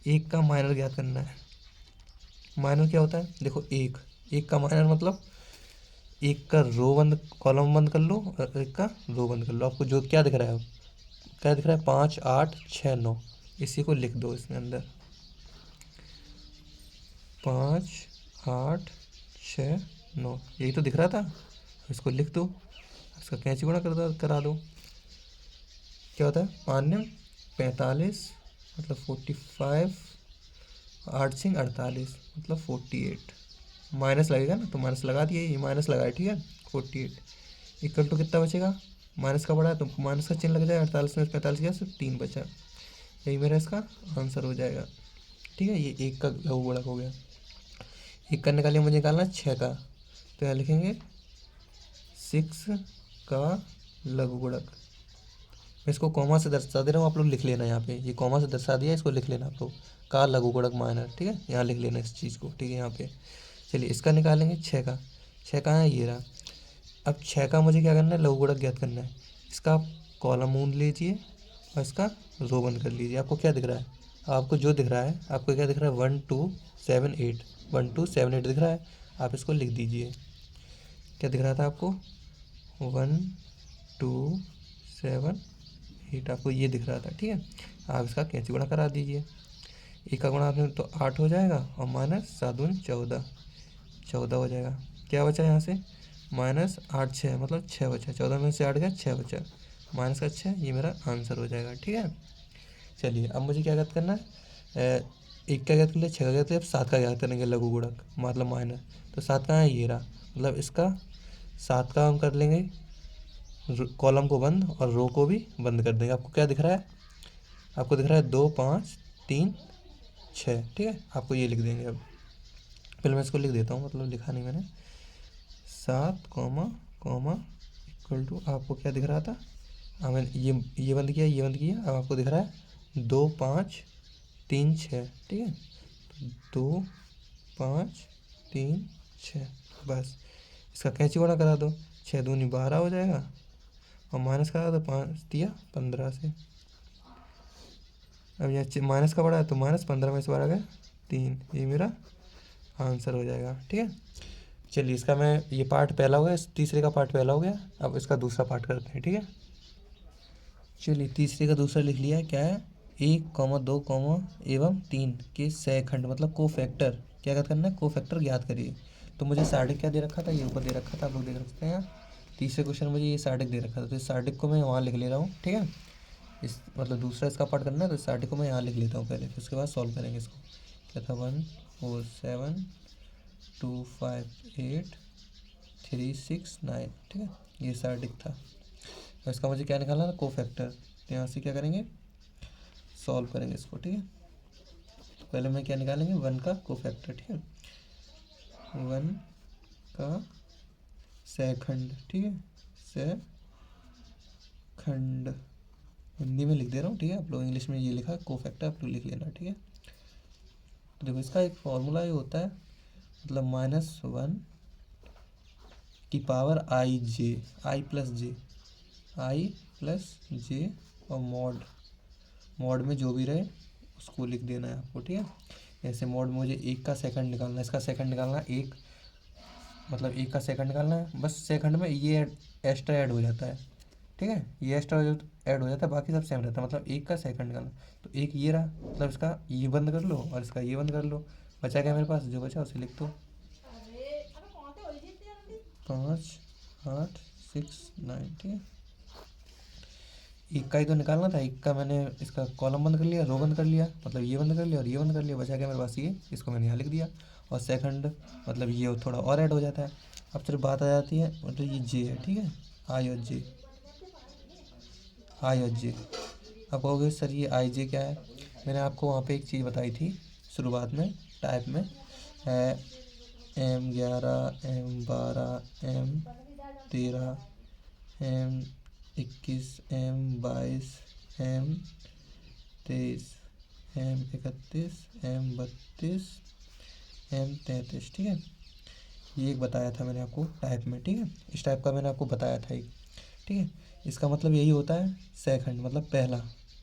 1 का माइनर ज्ञात करना है। माइनर क्या होता है देखो, 1 का माइनर मतलब 1 का रो बंद कॉलम बंद कर लो और 1 का रो बंद कर लो। आपको जो क्या दिख रहा है, क्या दिख रहा है, 5 8 6 9, इसी को लिख दो इसमें अंदर, 5 8 6 9, यही तो दिख रहा था, इसको लिख दो, इसका कैंची गुणा करा दो। क्या होता है, 5 9 45 मतलब 45, 8 6 48 मतलब 48, माइनस लगेगा ना तो माइनस लगा दिए, ये माइनस लगाए। ठीक है, 48 इक्वल टू कितना बचेगा, माइनस का बड़ा है तो माइनस का चिन्ह लग जाएगा, 48 में 45 गया सिर्फ 3 बचा, यही मेरा इसका आंसर हो जाएगा। ठीक है, ये 1 का लघु गुणक हो गया। 1 का निकालिए, मुझे निकालना है 6 का, तो यहाँ लिखेंगे 6 का लघु गुणक। मैं इसको कॉमा से दर्शा दे रहा हूँ, आप लोग लिख लेना यहाँ पे, ये कॉमा से दर्शा दिया, इसको लिख लेना आप लोग, का लघु गुणक माइनर। ठीक है, यहाँ लिख लेना इस चीज़ को। ठीक है, यहाँ पे चलिए इसका निकालेंगे 6 का, 6 कहाँ है, ये रहा। अब 6 का मुझे क्या करना है, लघु गुणक ज्ञात करना है। इसका आप कॉलम मूंद लीजिए और इसका रो बंद कर लीजिए। आपको क्या दिख रहा है, आपको जो दिख रहा है, आपको क्या दिख रहा है, 1 2 7 8, 1 2 7 8 दिख रहा है। आप इसको लिख दीजिए, क्या दिख रहा था आपको, 1 2 7 8, आपको ये दिख रहा था। ठीक है, आप इसका कैंची गुणा करा दीजिए। 1 का गुणा आपने तो 8 हो जाएगा और माइनस 7 दूनी 14, 14 हो जाएगा। क्या बचा यहाँ से, माइनस 8 6 मतलब 6 बचा, 14 में से 8 गया 6 बचा, माइनस का 6, ये मेरा आंसर हो जाएगा। ठीक है, चलिए अब मुझे क्या ज्ञात करना है, 1 का ज्ञात कर लिया, 6 का ज्ञात किया, अब 7 का ज्ञात करेंगे लघु गुणक मतलब माइनर। तो 7 कहाँ है, ये रहा, मतलब इसका 7 का हम कर लेंगे कॉलम को बंद और रो को भी बंद कर देंगे। आपको क्या दिख रहा है, आपको दिख रहा है 2 5 3 6। ठीक है, आपको ये लिख देंगे। अब पहले मैं इसको लिख देता हूँ, मतलब लिखा नहीं मैंने, 7 कॉमा कॉमा इक्वल टू, आपको क्या दिख रहा था, हमें ये बंद किया, ये बंद किया, अब आपको दिख रहा है 2 5 3 6। ठीक है, 2 5 3 6, बस इसका कैंची गुणा करा दो, 6 दूनी 12 हो जाएगा और माइनस करा दो, 5 दिया 15 से। अब यहाँ माइनस का बड़ा है तो माइनस 15 में से 12 गया 3, ये मेरा आंसर हो जाएगा। ठीक है, चलिए इसका मैं ये पार्ट पहला हो गया, इस तीसरे का पार्ट पहला हो गया, अब इसका दूसरा पार्ट करते हैं। ठीक है, चलिए तीसरे का दूसरा लिख लिया है, क्या है, 1 2 एवं 3 के सहखंड मतलब को फैक्टर क्या ज्ञात करना है, को फैक्टर ज्ञात करिए। तो मुझे सार्डिक क्या दे रखा था, ये ऊपर दे रखा था, आप लोग देख सकते हैं। तीसरे क्वेश्चन मुझे ये सार्डिक दे रखा था, तो इस सार्डिक को मैं वहाँ लिख ले रहा हूँ। ठीक है, इस मतलब दूसरा इसका पार्ट करना है तो सार्डिक को मैं यहाँ लिख लेता हूँ पहले, फिर उसके बाद सॉल्व करेंगे इसको। क्या था, 1 4 7 2 5 8 3 6 9। ठीक है, ये सार्डिक था। तो इसका मुझे क्या निकालना था, को फैक्टर, तो यहाँ से क्या करेंगे, सॉल्व करेंगे इसको। ठीक है, तो पहले मैं क्या निकालेंगे, 1 का को फैक्टर। ठीक है, 1 का सहखंड। ठीक है, सहखंड हिंदी में लिख दे रहा हूँ। ठीक है, आप लोग इंग्लिश में ये लिखा को फैक्टर, आप लोग लिख लेना। ठीक है, तो देखो इसका एक फॉर्मूला ये होता है, मतलब -1 की पावर आई जे, आई प्लस जे और मॉड में जो भी रहे उसको लिख देना है आपको। ठीक है, जैसे मॉड में मुझे 1 का सेकंड निकालना है, इसका सेकंड निकालना है 1, मतलब 1 का सेकंड निकालना है, बस सेकंड में ये एक्स्ट्रा ऐड हो जाता है, ठीक है, ये एक्स्ट्रा ऐड हो जाता है, बाकी सब सेम रहता है, मतलब एक का सेकंड निकालना। तो एक ये रहा, मतलब इसका ये बंद कर लो और इसका ये बंद कर लो, बचा क्या मेरे पास, जो बचा उसे लिख दो। 5 8 6 9, ठीक है। एक का ही तो निकालना था, एक का मैंने इसका कॉलम बंद कर लिया, रो बंद कर लिया, मतलब ये बंद कर लिया और ये बंद कर लिया, बचा क्या मेरे पास ये, इसको मैंने यहाँ लिख दिया। और सेकंड मतलब ये थोड़ा और ऐड हो जाता है। अब सिर्फ बात आ जाती है, मतलब ये जे है, ठीक है, आई और जे, आई और जे। अब कहोगे सर ये आई जे क्या है, मैंने आपको वहाँ पे एक चीज़ बताई थी शुरुआत में, टाइप में है M11 M12 M13 M21 M22 M23 M31 M32 M33, ठीक है। ये एक बताया था मैंने आपको टाइप में, ठीक है, इस टाइप का मैंने आपको बताया था एक, ठीक है। इसका मतलब यही होता है सेकंड, मतलब पहला।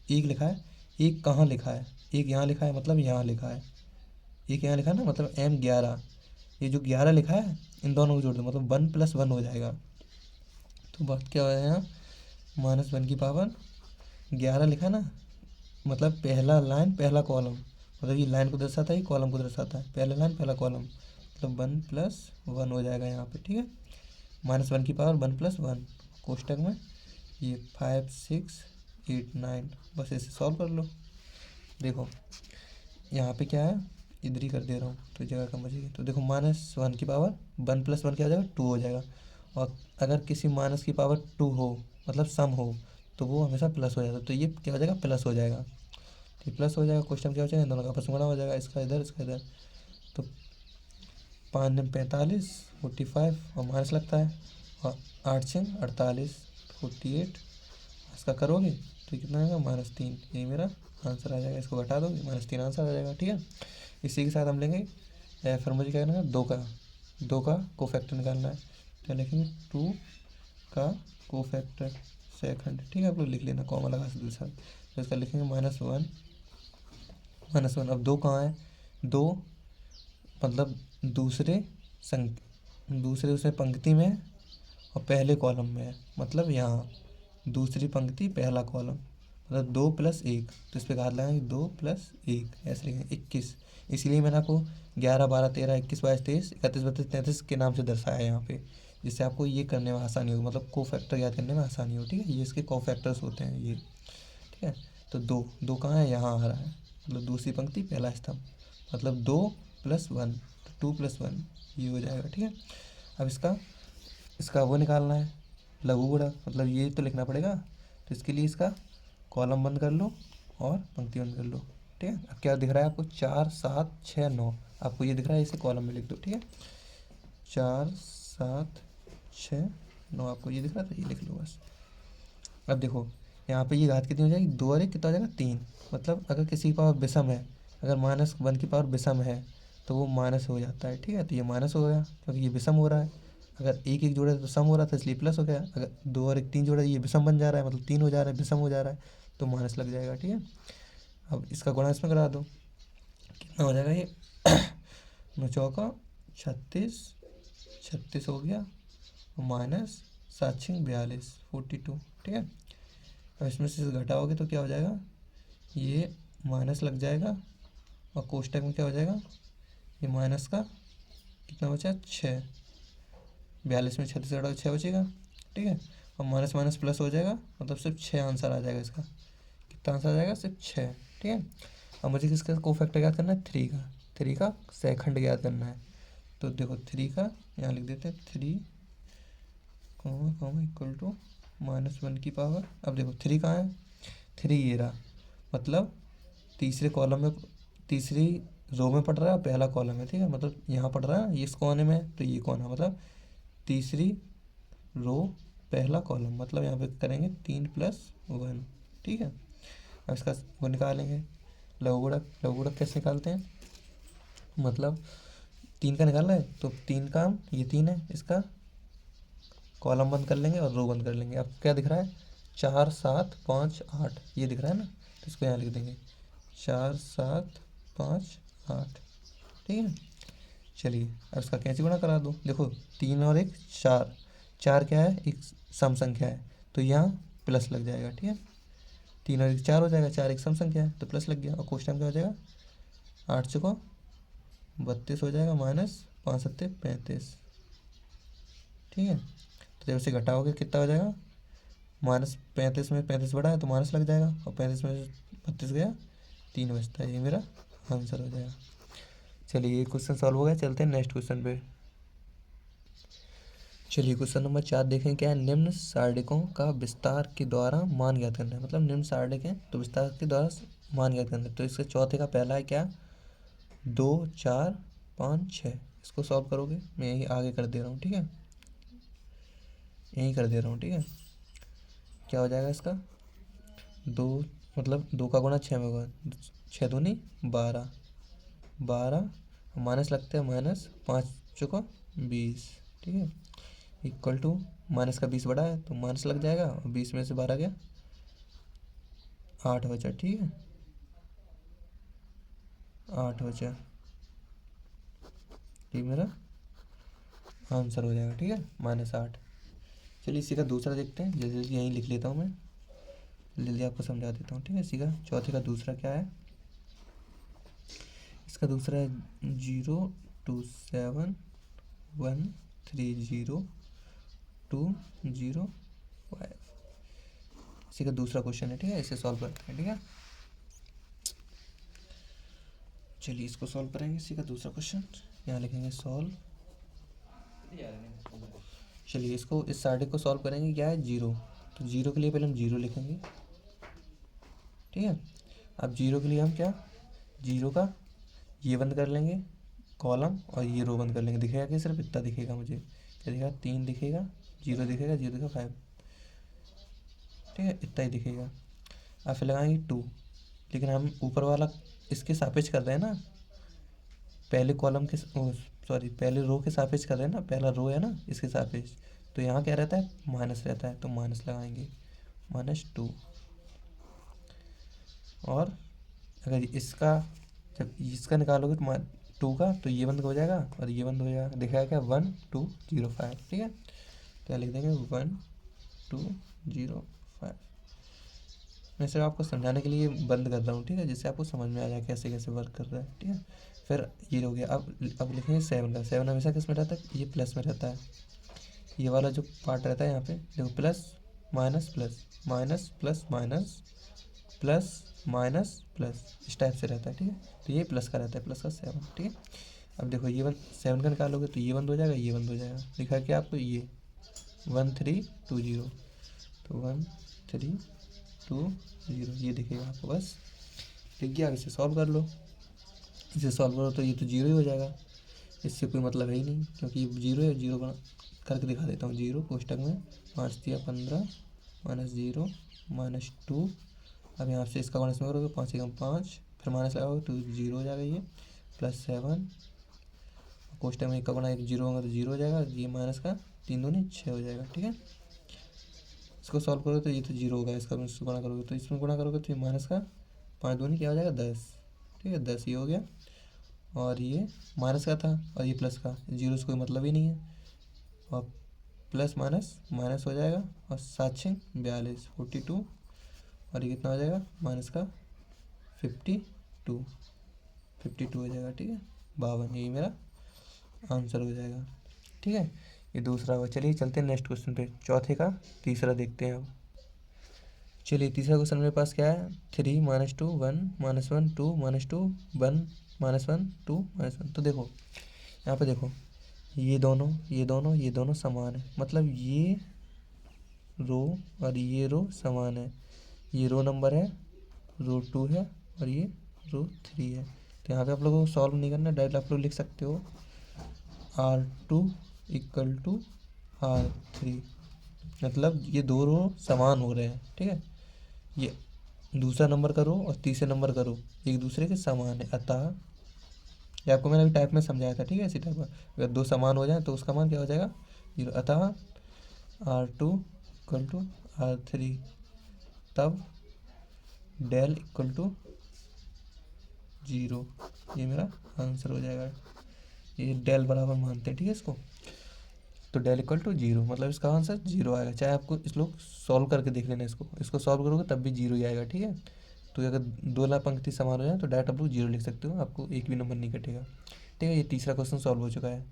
एक लिखा है, एक कहाँ लिखा है, एक यहाँ लिखा है, मतलब यहाँ लिखा है, एक यहाँ लिखा है ना, मतलब M11, ये जो 11 लिखा है इन दोनों को जोड़ दो, मतलब 1 + 1 हो जाएगा। तो बात क्या है यहाँ, -1 की पावर 11 लिखा है ना, मतलब पहला लाइन पहला कॉलम, मतलब ये लाइन को दर्शाता है, ये कॉलम को दर्शाता है, पहला लाइन पहला कॉलम, मतलब 1 + 1 हो जाएगा यहाँ पे, ठीक है। -1 की पावर 1 + 1 कोष्टक में, ये 5 6 8 9, बस ऐसे सॉल्व कर लो। देखो यहाँ पे क्या है, इधर ही कर दे रहा हूँ तो जगह कम बचेगी। तो देखो -1 की पावर 1 + 1 क्या हो जाएगा, 2 हो जाएगा। और अगर किसी माइनस की पावर 2 हो, मतलब सम हो, तो वो हमेशा प्लस हो जाता है, तो ये क्या हो जाएगा, प्लस हो जाएगा, ठीक, प्लस हो जाएगा। क्वेश्चन क्या हो जाएगा, दोनों का आपस में गुणा हो जाएगा, इसका इधर इसका इधर। तो 5 9 45 45 और माइनस लगता है, और 8 6 48 48, इसका करोगे तो कितना आएगा, -3, यही मेरा आंसर आ जाएगा। इसको घटा दोगे -3 आंसर आ जाएगा, ठीक है। इसी के साथ हम लेंगे फिर मुझे क्या करना है, दो का कोफैक्टर निकालना है, तो लिखेंगे 2 का कोफैक्टर सेकंड, ठीक है, आप लोग लिख लेना कॉमा लगा से दूसरा। तो इसका लिखेंगे -1 अब दो कहाँ है, दो मतलब दूसरे उसे पंक्ति में और पहले कॉलम में है, मतलब यहाँ दूसरी पंक्ति पहला कॉलम, मतलब 2 + 1, तो इस पर घात लगाएंगे 2 + 1, ऐसे लिखेंगे 21। इसीलिए मैंने आपको 11 12 13 21 22 23 31 32 33 के नाम से दर्शाया है यहाँ पे, जिससे आपको ये करने में आसानी होगी, मतलब को फैक्टर याद करने में आसानी हो, ठीक है। ये इसके को फैक्टर्स होते हैं ये, ठीक है। तो दो कहाँ है, यहाँ आ रहा है, मतलब दूसरी पंक्ति पहला स्तंभ, मतलब 2 + 1, तो 2 + 1 ये हो जाएगा, ठीक है। अब इसका वो निकालना है लघु गुणक, मतलब ये तो लिखना पड़ेगा, तो इसके लिए इसका कॉलम बंद कर लो और पंक्ति बंद कर लो, ठीक है। अब क्या दिख रहा है आपको, 4 7 6 9, आपको ये दिख रहा है, इसे कॉलम में लिख दो, ठीक है। 4 7 6 9 आपको ये दिख रहा था, ये लिख लो बस। अब देखो यहाँ पे ये घात कितनी हो जाएगी, 2 और 1 कितना हो जाएगा, 3, मतलब अगर किसी की पावर विषम है, अगर -1 की पावर विषम है तो वो माइनस हो जाता है, ठीक है। तो ये माइनस हो गया क्योंकि ये विषम हो रहा है, अगर एक एक जोड़े तो सम हो रहा था इसलिए प्लस हो गया, अगर 2 और 1 3 जोड़े ये विषम बन जा रहा है, मतलब 3 हो जा रहा है, विषम हो जा रहा है, तो माइनस लग जाएगा, ठीक है। अब इसका गुणा इसमें करा दो, कितना हो जाएगा ये 9 चौका 36 36 हो गया, -7 6 42 42, ठीक है। अब इसमें से घटाओगे तो क्या हो जाएगा, ये माइनस लग जाएगा और कोष्टक में क्या हो जाएगा, ये माइनस का कितना बचा 6, 42 में 36 घटाओ 6 बचेगा, ठीक है। और माइनस माइनस प्लस हो जाएगा, मतलब सिर्फ 6 आंसर आ जाएगा इसका, कितना आंसर आ जाएगा, सिर्फ 6, ठीक है। अब मुझे किसका कोफैक्टर याद करना है, 3 का सेकंड याद करना है। तो देखो 3 का यहाँ लिख देते हैं, 3 इक्वल टू -1 की पावर, अब देखो 3 कहाँ है, 3 ये रहा, मतलब तीसरे कॉलम में, तीसरी रो में पढ़ रहा है, पहला कॉलम है, ठीक है, मतलब यहाँ पढ़ रहा है, ये इस कोने में है तो ये कोना, मतलब तीसरी रो पहला कॉलम, मतलब यहाँ पे करेंगे 3 + 1, ठीक है। अब इसका वो निकालेंगे लघु गुणक कैसे निकालते हैं, मतलब 3 का निकालना है तो 3 का ये 3 है, इसका कॉलम बंद कर लेंगे और रो बंद कर लेंगे। अब क्या दिख रहा है, 4 7 5 8 ये दिख रहा है ना, तो इसको यहाँ लिख देंगे 4 7 5 8, ठीक है। चलिए अब इसका कैसे गुणा करा दो, देखो 3 और 1 4, 4 क्या है, एक सम संख्या है, तो यहाँ प्लस लग जाएगा। ठीक है, 3 और 1 4 हो जाएगा, 4 एक सम संख्या है तो प्लस लग गया। और क्वेश्चन क्या हो जाएगा, 8 चौको 32 हो जाएगा माइनस 5 सत्ते 35। ठीक है, तो जब से घटाओगे कितना हो जाएगा, -35 में 35 बड़ा है तो माइनस लग जाएगा, और 35 में 32 गया 3 बचता है। ये मेरा आंसर हो जाएगा। चलिए ये क्वेश्चन सॉल्व हो गया, चलते हैं नेक्स्ट क्वेश्चन पे। चलिए क्वेश्चन नंबर 4 देखें क्या है, निम्न सारणिकों का विस्तार के द्वारा मान ज्ञात करना है। मतलब निम्न सारणिक है तो विस्तार के द्वारा मान ज्ञात करना है। तो इसके चौथे का पहला है क्या, 2 4 5 6। इसको सॉल्व करोगे, मैं यही आगे कर दे रहा हूँ। ठीक है, यही कर दे रहा हूँ। ठीक है, क्या हो जाएगा इसका, 2 मतलब 2 का गुणा 6 में होगा, 6 दूनी 12, 12 माइनस लगते हैं माइनस 5 चौको 20। ठीक है, इक्वल टू माइनस का 20 बड़ा है तो माइनस लग जाएगा, और 20 में से 12 गया 8 बचा। ठीक है, 8 बचा, ये मेरा आंसर हो जाएगा। ठीक है, -8। चलिए इसी का दूसरा देखते हैं, जल्दी जल्दी यहीं लिख लेता हूँ मैं, जल्दी आपको समझा देता हूँ। ठीक है, इसी का चौथे का दूसरा क्या है, इसका दूसरा है 027130205। इसी का दूसरा क्वेश्चन है। ठीक है, इसे सॉल्व करते हैं। ठीक है, चलिए इसको सॉल्व करेंगे। इसी का दूसरा क्वेश्चन यहाँ लिखेंगे सॉल्व। चलिए इसको इस साइड को सॉल्व करेंगे, क्या है 0, तो 0 के लिए पहले हम 0 लिखेंगे। ठीक है, अब 0 के लिए हम क्या, 0 का ये बंद कर लेंगे कॉलम, और ये रो बंद कर लेंगे। दिखेगा कि सिर्फ इतना दिखेगा मुझे, क्या दिखेगा, 3 दिखेगा, 0 दिखेगा, 0 दिखेगा 5। ठीक है, इतना ही दिखेगा। अब फिर लगाएंगे 2, लेकिन हम ऊपर वाला इसके सापेक्ष कर रहे हैं ना, पहले कॉलम के सॉरी पहले रो के सापेक्ष कर रहे हैं ना, पहला रो है ना इसके सापेक्ष, तो यहाँ क्या रहता है, माइनस रहता है, तो माइनस लगाएंगे -2। और अगर इसका जब इसका निकालोगे तो 2 का, तो ये बंद हो जाएगा और ये बंद हो जाएगा। दिखाया क्या, 1 2 0 5। ठीक है, क्या लिख देंगे 1 2 0 5। मैं सिर्फ आपको समझाने के लिए बंद कर रहा हूँ। ठीक है, जिससे आपको समझ में आ जाए कैसे कैसे वर्क कर रहा है। ठीक है, फिर ये हो गया। अब लिखेंगे 7 का। 7 हमेशा किस में रहता है, ये प्लस में रहता है। ये वाला जो पार्ट रहता है यहाँ पे देखो, plus minus plus minus plus minus plus minus plus, इस टाइप से रहता है। ठीक है, तो ये प्लस का रहता है, प्लस का 7। ठीक है, अब देखो ये 7 का निकालोगे तो ये बंद हो जाएगा, ये बंद हो जाएगा। लिखा है क्या आपको, ये 1 3 2 0, तो 1 3 2 0 ये दिखेगा आपको। बस लिख गया, इसे सॉल्व कर लो। इसे सॉल्व करो तो ये तो 0 ही हो जाएगा, इससे कोई मतलब है ही नहीं, क्योंकि ये 0 है। 0 का करके दिखा देता हूँ, 0 कोष्टक में 5 दिया 15 -0 -2। अब यहाँ से इसका गुणा करोगे, 5 एकम 5, फिर माइनस लगाओगे तो 0 हो जाएगा, ये +7। कोष्टक में 1 का गुणा 1 0 होगा तो 0 हो जाएगा, ये माइनस का 3 दूनी 6 हो जाएगा। ठीक है, इसको सॉल्व करोगे तो ये तो 0 होगा, इसका गुणा करोगे तो इसमें गुणा करोगे तो ये माइनस का 5 दूनी क्या हो जाएगा 10। ठीक है, 10 ये हो गया, और ये माइनस का था और ये प्लस का, 0 से कोई मतलब ही नहीं है, और प्लस माइनस माइनस हो जाएगा, और 7 6 42 42, और ये कितना हो जाएगा माइनस का 52 हो जाएगा। ठीक है, 52, यही मेरा आंसर हो जाएगा। ठीक है, ये दूसरा हुआ। चलिए चलते हैं नेक्स्ट क्वेश्चन पे, चौथे का तीसरा देखते हैं अब। चलिए तीसरा क्वेश्चन मेरे पास क्या है, 3 -2 1 -1 2 -2 1 -1 2 -1। तो देखो यहाँ पे देखो, ये दोनों समान है, मतलब ये रो और ये रो समान है। ये रो नंबर है, रो 2 है, और ये रो 3 है। तो यहाँ पे आप लोगों को सॉल्व नहीं करना, डायरेक्ट आप लोग लिख सकते हो R2 = R3, मतलब ये दो रो समान हो रहे हैं। ठीक है, ये दूसरा नंबर का रो और तीसरे नंबर का रो एक दूसरे के समान है, अतः ये आपको मैंने अभी टाइप में समझाया था। ठीक है, इसी टाइप का अगर दो समान हो जाए तो उसका मान क्या हो जाएगा 0, अतः R2 = R3, तब डेल = 0। ये मेरा आंसर हो जाएगा, ये डेल बराबर मानते हैं। ठीक है, इसको तो डेल इक्वल टू जीरो, मतलब इसका आंसर जीरो आएगा। चाहे आपको इस लोग सॉल्व करके देख लेना, इसको सॉल्व करोगे तब भी जीरो ही आएगा, ठीक है। तो अगर दो ला पंक्ति समान हो जाए तो डायरेक्ट आप लोग जीरो लिख सकते हो, आपको एक भी नंबर नहीं कटेगा, ठीक है। ये तीसरा क्वेश्चन सॉल्व हो चुका है।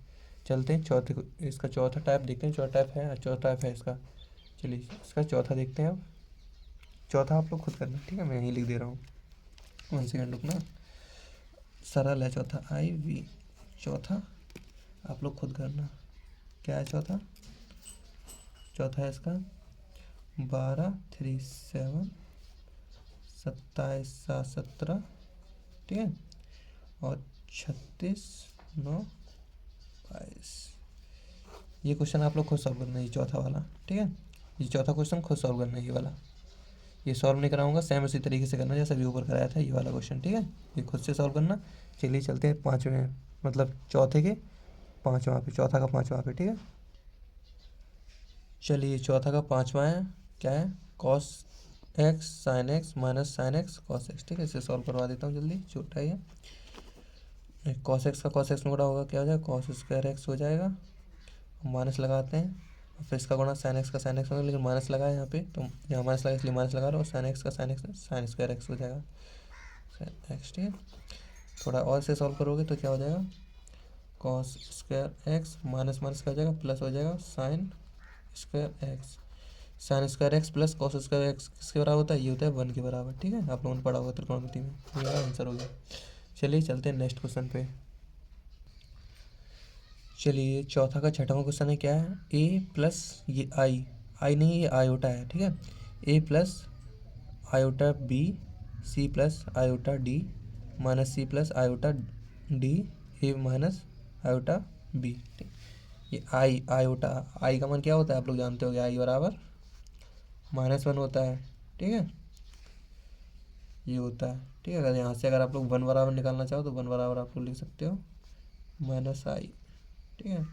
चलते हैं चौथे इसका चौथा टाइप देखते हैं। चौथा टाइप है इसका। चलिए इसका चौथा देखते हैं अब। चौथा आप लोग खुद करना, ठीक है, मैं यहीं लिख दे रहा हूँ। 1 सेकेंड रुकना। सरल है चौथा, आई वी। चौथा आप लोग खुद करना। क्या है चौथा? चौथा है इसका 12 3 7 27 7 17, ठीक है, और 36 9 22। ये क्वेश्चन आप लोग खुद सॉल्व करना है, ये चौथा वाला, ठीक है। ये चौथा क्वेश्चन खुद सॉल्व करना है, ये वाला। ये सॉल्व नहीं कराऊंगा, सेम उसी तरीके से करना जैसा भी ऊपर कराया था ये वाला क्वेश्चन, ठीक है। ये खुद से सॉल्व करना। चलिए चलते हैं पाँचवें, मतलब चौथे के पाँचवा पे, चौथा का पाँचवा पे, ठीक है। चलिए चौथा का पाँचवा है, क्या है? Cos x sine x minus sine x cos x, ठीक है। इसे सॉल्व करवा देता हूँ जल्दी, छोटा ही है। कॉस एक्स का कॉस एक्स में गुणा होगा, क्या हो जाएगा? कॉस स्क्वायर एक्स हो जाएगा। माइनस लगाते हैं, और फिर इसका गुणा साइन एक्स का साइन एक्स होगा, लेकिन माइनस लगा है यहाँ पे, तो यहाँ माइनस लगा इसलिए माइनस लगा रहा हूँ। साइन एक्स का sine x sine square x हो जाएगा, साइन एक्स, ठीक है। थोड़ा और से सॉल्व करोगे तो क्या हो जाएगा? Cos square x minus minus क्या हो जाएगा? प्लस हो जाएगा sine square x. Sine square x plus cos square x किसके बराबर होता है? ये होता है 1 के बराबर, ठीक है। आप लोगों ने पढ़ा होगा त्रिकोणमिति में, ये मेरा आंसर हो गया। चलिए चलते हैं नेक्स्ट क्वेश्चन पे। चलिए चौथा का छठवां क्वेश्चन है, क्या है? ए प्लस ये आई नहीं, ये आयोटा है, ठीक है। A plus iota B C plus iota D minus C plus iota D A minus iota B, ठीक। ये आयोटा, आई का मान क्या होता है आप लोग जानते हो? आई बराबर -1 होता है, ठीक है। ये होता है, ठीक है। अगर यहाँ से अगर आप लोग 1 बराबर निकालना चाहो तो 1 बराबर आप लोग लिख सकते हो माइनस आई, ठीक है।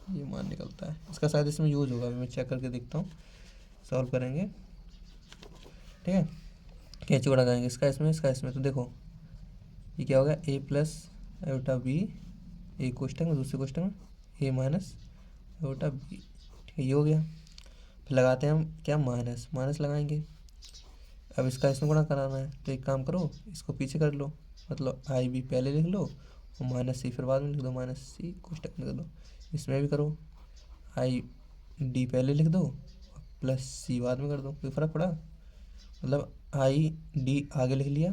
ये मान निकलता है, इसका शायद इसमें यूज होगा, अभी मैं चेक करके देखता हूँ। सॉल्व करेंगे, ठीक है। कैंची बड़ा करेंगे, इसका इसमें तो देखो ये क्या होगा? ए प्लस आयोटा बी एक कोष्टक में, दूसरे कोष्टक में ए माइनस आयोटा बी, ठीक है। ये हो गया। फिर लगाते हैं हम क्या? माइनस माइनस लगाएंगे। अब इसका इसमें गुणा कराना है, तो एक काम करो, इसको पीछे कर लो, मतलब आई बी पहले लिख लो और माइनस सी फिर बाद में लिख दो, माइनस सी कोष्टक में कर दो। इसमें भी करो, आई डी पहले लिख दो प्लस सी बाद में कर दो, कोई फ़र्क पड़ा? मतलब आई डी आगे लिख लिया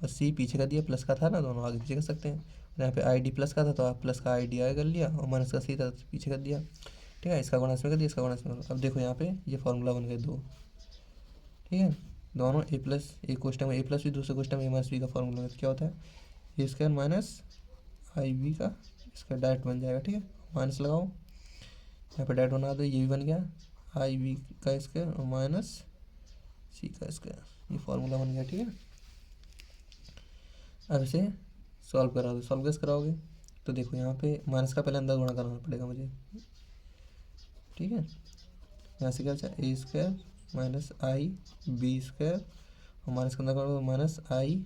और सी पीछे कर दिया, प्लस का था ना, दोनों आगे पीछे कर सकते हैं। और यहाँ पे आई डी प्लस का था तो आप प्लस का आई डी आगे कर लिया, और माइनस का सी था तो पीछे कर दिया, ठीक है। इसका गुणा इसमें कर दिया, इसका गुणा इसमें कर दिया। अब देखो यहाँ पे ये फॉर्मूला बन गए दो, ठीक है। दोनों ए प्लस, एक क्वेश्चन में ए प्लस बी, दूसरे क्वेश्चन में ए माइनस बी का फॉर्मूला है, तो क्या होता है? ए स्क्वायर माइनस आई बी का इसका डायरेक्ट बन जाएगा, ठीक है। माइनस लगाओ, यहाँ पे डायरेक्ट बना दो, ये भी बन गया आई बी का स्क्वायर और माइनस सी का स्क्वायर, ये फॉर्मूला बन गया, ठीक है। अब इसे सॉल्व करा दो। सॉल्व कैसे कराओगे? तो देखो यहाँ पे माइनस का पहले अंदर गुणा कराना पड़ेगा मुझे, ठीक है। यहाँ से क्या बचा? ए स्क्वायर माइनस आई बी स्क्वायर और माइनस का अंदर करोगे माइनस आई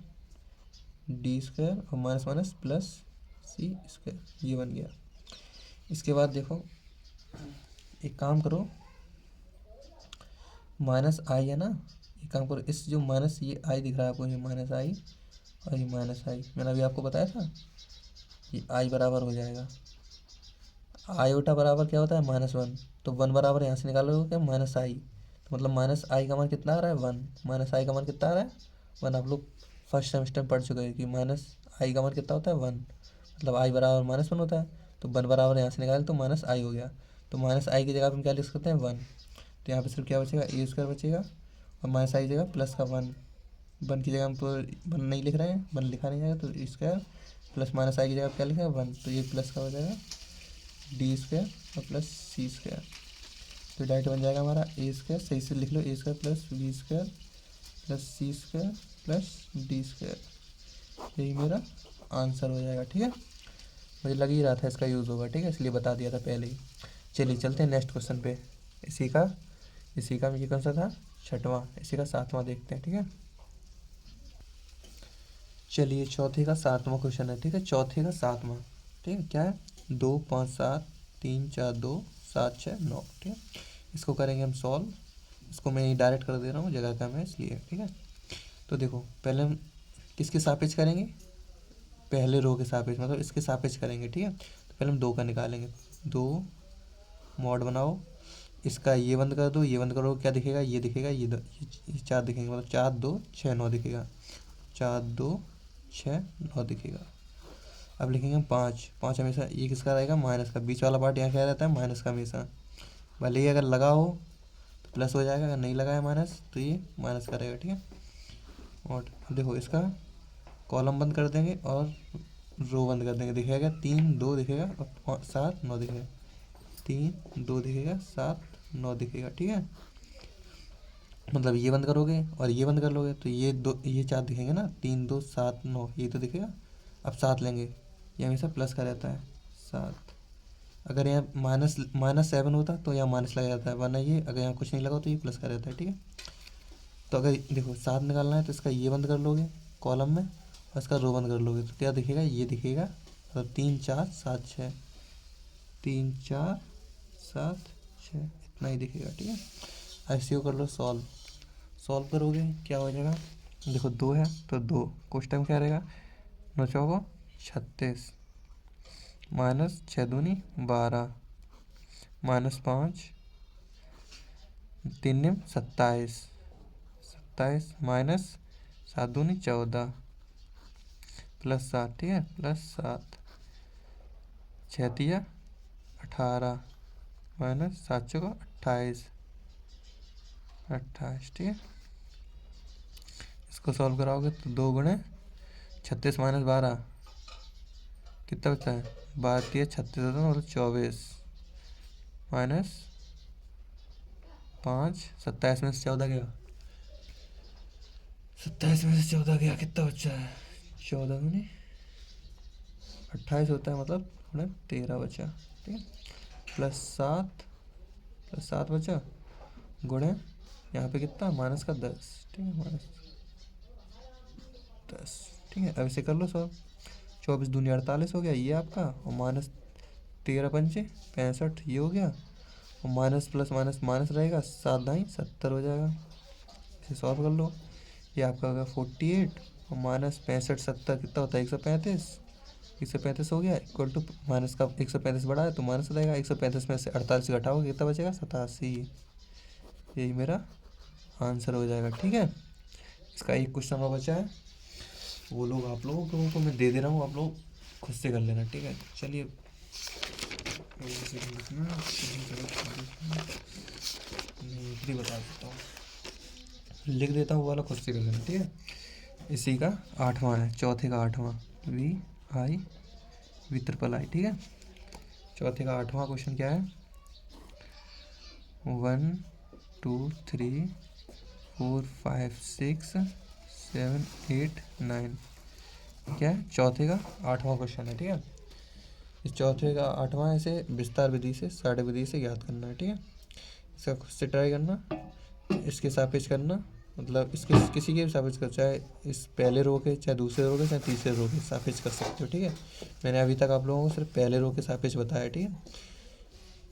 डी स्क्वायर और minus minus plus C square, ये बन गया। इसके बाद देखो एक काम करो, माइनस आई है ना, एक काम करो, इस जो माइनस ये आई दिख रहा है आपको, ये माइनस आई और ये माइनस आई, मैंने अभी आपको बताया था, ये आई बराबर हो जाएगा आयोटा बराबर क्या होता है? -1। तो 1 बराबर यहाँ से निकालोगे क्या? माइनस आई, तो मतलब माइनस आई का मान कितना आ रहा है? 1। माइनस आई का मान कितना आ रहा है? 1। आप लोग फर्स्ट सेमेस्टर में पढ़ चुके हैं कि माइनस आई का मान कितना होता है? 1, मतलब आई बराबर -1 होता है। तो 1 बराबर यहाँ से निकाले तो माइनस आई हो गया, तो माइनस आई की जगह हम क्या लिख सकते हैं? 1। तो यहाँ पे सिर्फ क्या बचेगा? ए स्क्वायर बचेगा और माइनस आई की जगह प्लस का 1। 1 की जगह हम तो 1 नहीं लिख रहे हैं, 1 लिखा नहीं जाएगा, तो ए स्क्वायर प्लस माइनस आई की जगह क्या लिखा है? 1, तो ये प्लस का हो जाएगा डी स्क्वायर और प्लस सी स्क्वायर, तो डायरेक्ट बन जाएगा हमारा ए स्क्वायर, सही से लिख लो, A square plus B square plus C square plus D square, यही मेरा आंसर हो जाएगा, ठीक है। मुझे लग ही रहा था इसका यूज़ होगा, ठीक है, इसलिए बता दिया था पहले ही। चलिए चलते हैं नेक्स्ट क्वेश्चन पे। इसी का ये कौन सा था? छठवां। इसी का सातवां देखते हैं, ठीक है। चलिए चौथे का सातवां क्वेश्चन है, ठीक है। चौथे का सातवां, ठीक है। क्या है? 2 5 7 3 4 2 7 6 9, ठीक है। इसको करेंगे हम सॉल्व। इसको मैं डायरेक्ट कर दे रहा हूँ, जगह कम है इसलिए, ठीक है। तो देखो पहले हम किसके सापेक्ष करेंगे, पहले रो के सापेक्ष, मतलब इसके सापेक्ष करेंगे, ठीक है। तो पहले हम 2 का निकालेंगे, 2 मॉड बनाओ, इसका ये बंद कर दो, ये बंद करो, क्या दिखेगा, ये दिखेगा, ये 4 दिखेंगे, मतलब 4 2 6 9 दिखेगा, 4 2 6 9 दिखेगा। अब लिखेंगे हम 5, 5 हमेशा ये किसका रहेगा, माइनस का, बीच वाला पार्ट यहाँ क्या रहता है, माइनस का हमेशा। भले ही अगर लगा हो तो प्लस हो जाएगा, अगर नहीं लगा है माइनस तो ये माइनस का रहेगा, ठीक है। और देखो इसका कॉलम बंद कर देंगे और रो बंद कर देंगे, दिखेगा 3 2 दिखेगा और 7 9 दिखेगा, 3 2 दिखेगा, 7 9 दिखेगा, ठीक है। मतलब ये बंद करोगे और ये बंद कर लोगे तो ये 4 दिखेंगे ना, 3 2 7 9, ये तो दिखेगा। अब 7 लेंगे, ये हमेशा प्लस का रहता है 7। अगर यहाँ -7 होता तो यहाँ माइनस लगा जाता है, वरना ये अगर यहाँ कुछ नहीं लगा तो ये प्लस का रहता है, ठीक है। तो अगर देखो 7 निकालना है तो इसका ये बंद कर लोगे कॉलम में और इसका रो बंद कर लोगे तो क्या दिखेगा, ये दिखेगा, मतलब 3 4 7 6, 3 4 7 6, इतना ही दिखेगा, ठीक है। ऐसे कर लो सॉल्व करोगे क्या हो जाएगा, देखो 2 है तो 2 कुछ टाइम क्या रहेगा, 9 चौको 36, माइनस 6 दूनी 12, -5 3 निम 27, माइनस 7 दूनी 14, +7, ठीक है, +7, 6 तिया 18, -7 चौको 28, ठीक है। इसको सॉल्व कराओगे तो 2 गुणे 36 - 12 कितना बचता है, 12 3 36 होता है, मतलब 24, -5 27 में से 14 गया, 27 में से 14 गया, कितना बचा है, 14 दूनी 28 होता है, मतलब 13 बचा, ठीक है। +7 बचा, गुणे यहाँ पे कितना, माइनस का 10, ठीक है, -10, ठीक है। अब इसे कर लो सॉल्व, 24 दूनी 48 हो गया ये आपका, और -13 पंचे 65 ये हो गया, और माइनस प्लस माइनस माइनस रहेगा, 7 दाई 70 हो जाएगा। इसे सॉल्व कर लो, ये आपका होगा 48 और -65 70 कितना होता है, 135, 135 हो गया, इक्वल टू माइनस का 135 बड़ा है तो माइनस रहेगा, 135 में से 48 घटाओगे कितना बचेगा, 87। यही मेरा आंसर हो जाएगा, ठीक है। इसका एक क्वेश्चन और बचा है, वो लोग आप लोगों को मैं दे रहा हूँ, आप लोग खुद से कर लेना, ठीक है। चलिए मैं बता देता हूँ, लिख देता हूँ, वाला खुद से कर लेना, ठीक है। इसी का 8वां है, चौथे का 8वां, VI VIII, ठीक है। चौथे का 8वां क्वेश्चन क्या है, 1 2 3 4 5 6 7 8 9, क्या है, चौथे का 8वां क्वेश्चन है, ठीक है। इस चौथे का 8वां ऐसे विस्तार विधि से साढ़े विधि से याद करना है, ठीक है। इसका खुद से ट्राई करना, इसके सापेक्ष करना, मतलब इसके किसी के भी सापेक्ष कर, चाहे इस पहले रो के, चाहे दूसरे रो के, चाहे तीसरे रो के सापेक्ष कर सकते हो, ठीक है। मैंने अभी तक आप लोगों को सिर्फ पहले रो के सापेक्ष बताया, ठीक है,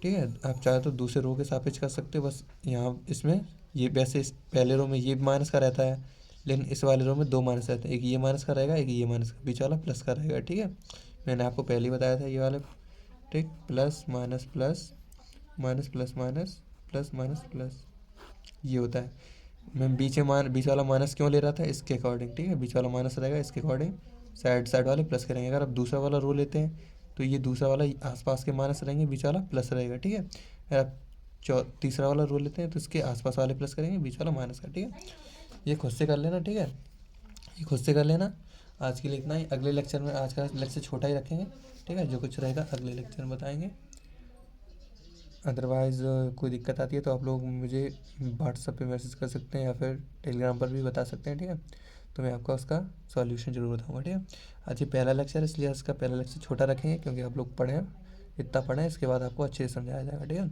ठीक है। आप चाहे तो दूसरे रो के सापेक्ष कर सकते हो, बस यहाँ इसमें ये वैसे इस पहले रो में ये माइनस का रहता है, लेकिन इस वाले रो में 2 माइनस रहते हैं, एक ये माइनस का रहेगा, एक ये माइनस का, बीच वाला प्लस का रहेगा, ठीक है। मैंने आपको पहले ही बताया था ये वाले, ठीक, plus minus plus minus plus minus plus minus plus, ये होता है। मैं बीच वाला माइनस क्यों ले रहा था, इसके अकॉर्डिंग, ठीक है, बीच वाला माइनस रहेगा, इसके अकॉर्डिंग साइड वाले प्लस करेंगे। अगर आप दूसरा वाला रो लेते हैं तो ये दूसरा वाला आसपास के माइनस रहेंगे, बीच वाला प्लस रहेगा, ठीक है। अगर आप तीसरा वाला रो लेते हैं तो इसके आसपास वाले प्लस करेंगे, बीच वाला माइनस का, ठीक है। ये खुद से कर लेना, ठीक है, ये खुद से कर लेना। आज के लिए इतना ही, अगले लेक्चर में, आज का लेक्चर छोटा ही रखेंगे, ठीक है, जो कुछ रहेगा अगले लेक्चर में बताएंगे। अदरवाइज़ कोई दिक्कत आती है तो आप लोग मुझे व्हाट्सएप पे मैसेज कर सकते हैं या फिर टेलीग्राम पर भी बता सकते हैं, ठीक है। तो मैं आपका उसका सॉल्यूशन ज़रूर बताऊंगा, ठीक है। आज ये पहला लेक्चर, इसलिए इसका पहला लेक्चर छोटा रखेंगे, क्योंकि आप लोग पढ़ें, इतना पढ़ें, इसके बाद आपको अच्छे से समझाया जाएगा, ठीक है।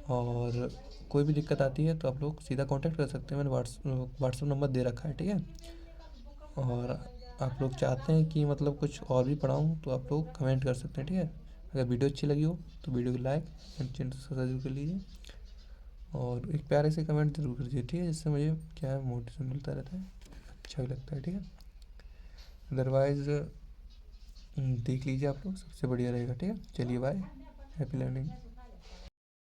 और कोई भी दिक्कत आती है तो आप लोग सीधा कॉन्टैक्ट कर सकते हैं, मैंने व्हाट्सएप नंबर दे रखा है, ठीक है। और आप लोग चाहते हैं कि मतलब कुछ और भी पढ़ाऊँ तो आप लोग कमेंट कर सकते हैं, ठीक है। अगर वीडियो अच्छी लगी हो तो वीडियो को लाइक एंड चैनल को सब्सक्राइब कर लीजिए और एक प्यारे से कमेंट जरूर कर दीजिए, ठीक है, जिससे मुझे क्या है मोटिवेशन मिलता रहता है, अच्छा भी लगता है, ठीक है। अदरवाइज़ देख लीजिए आप लोग, सबसे बढ़िया रहेगा, ठीक है। चलिए बाय, हैप्पी लर्निंग।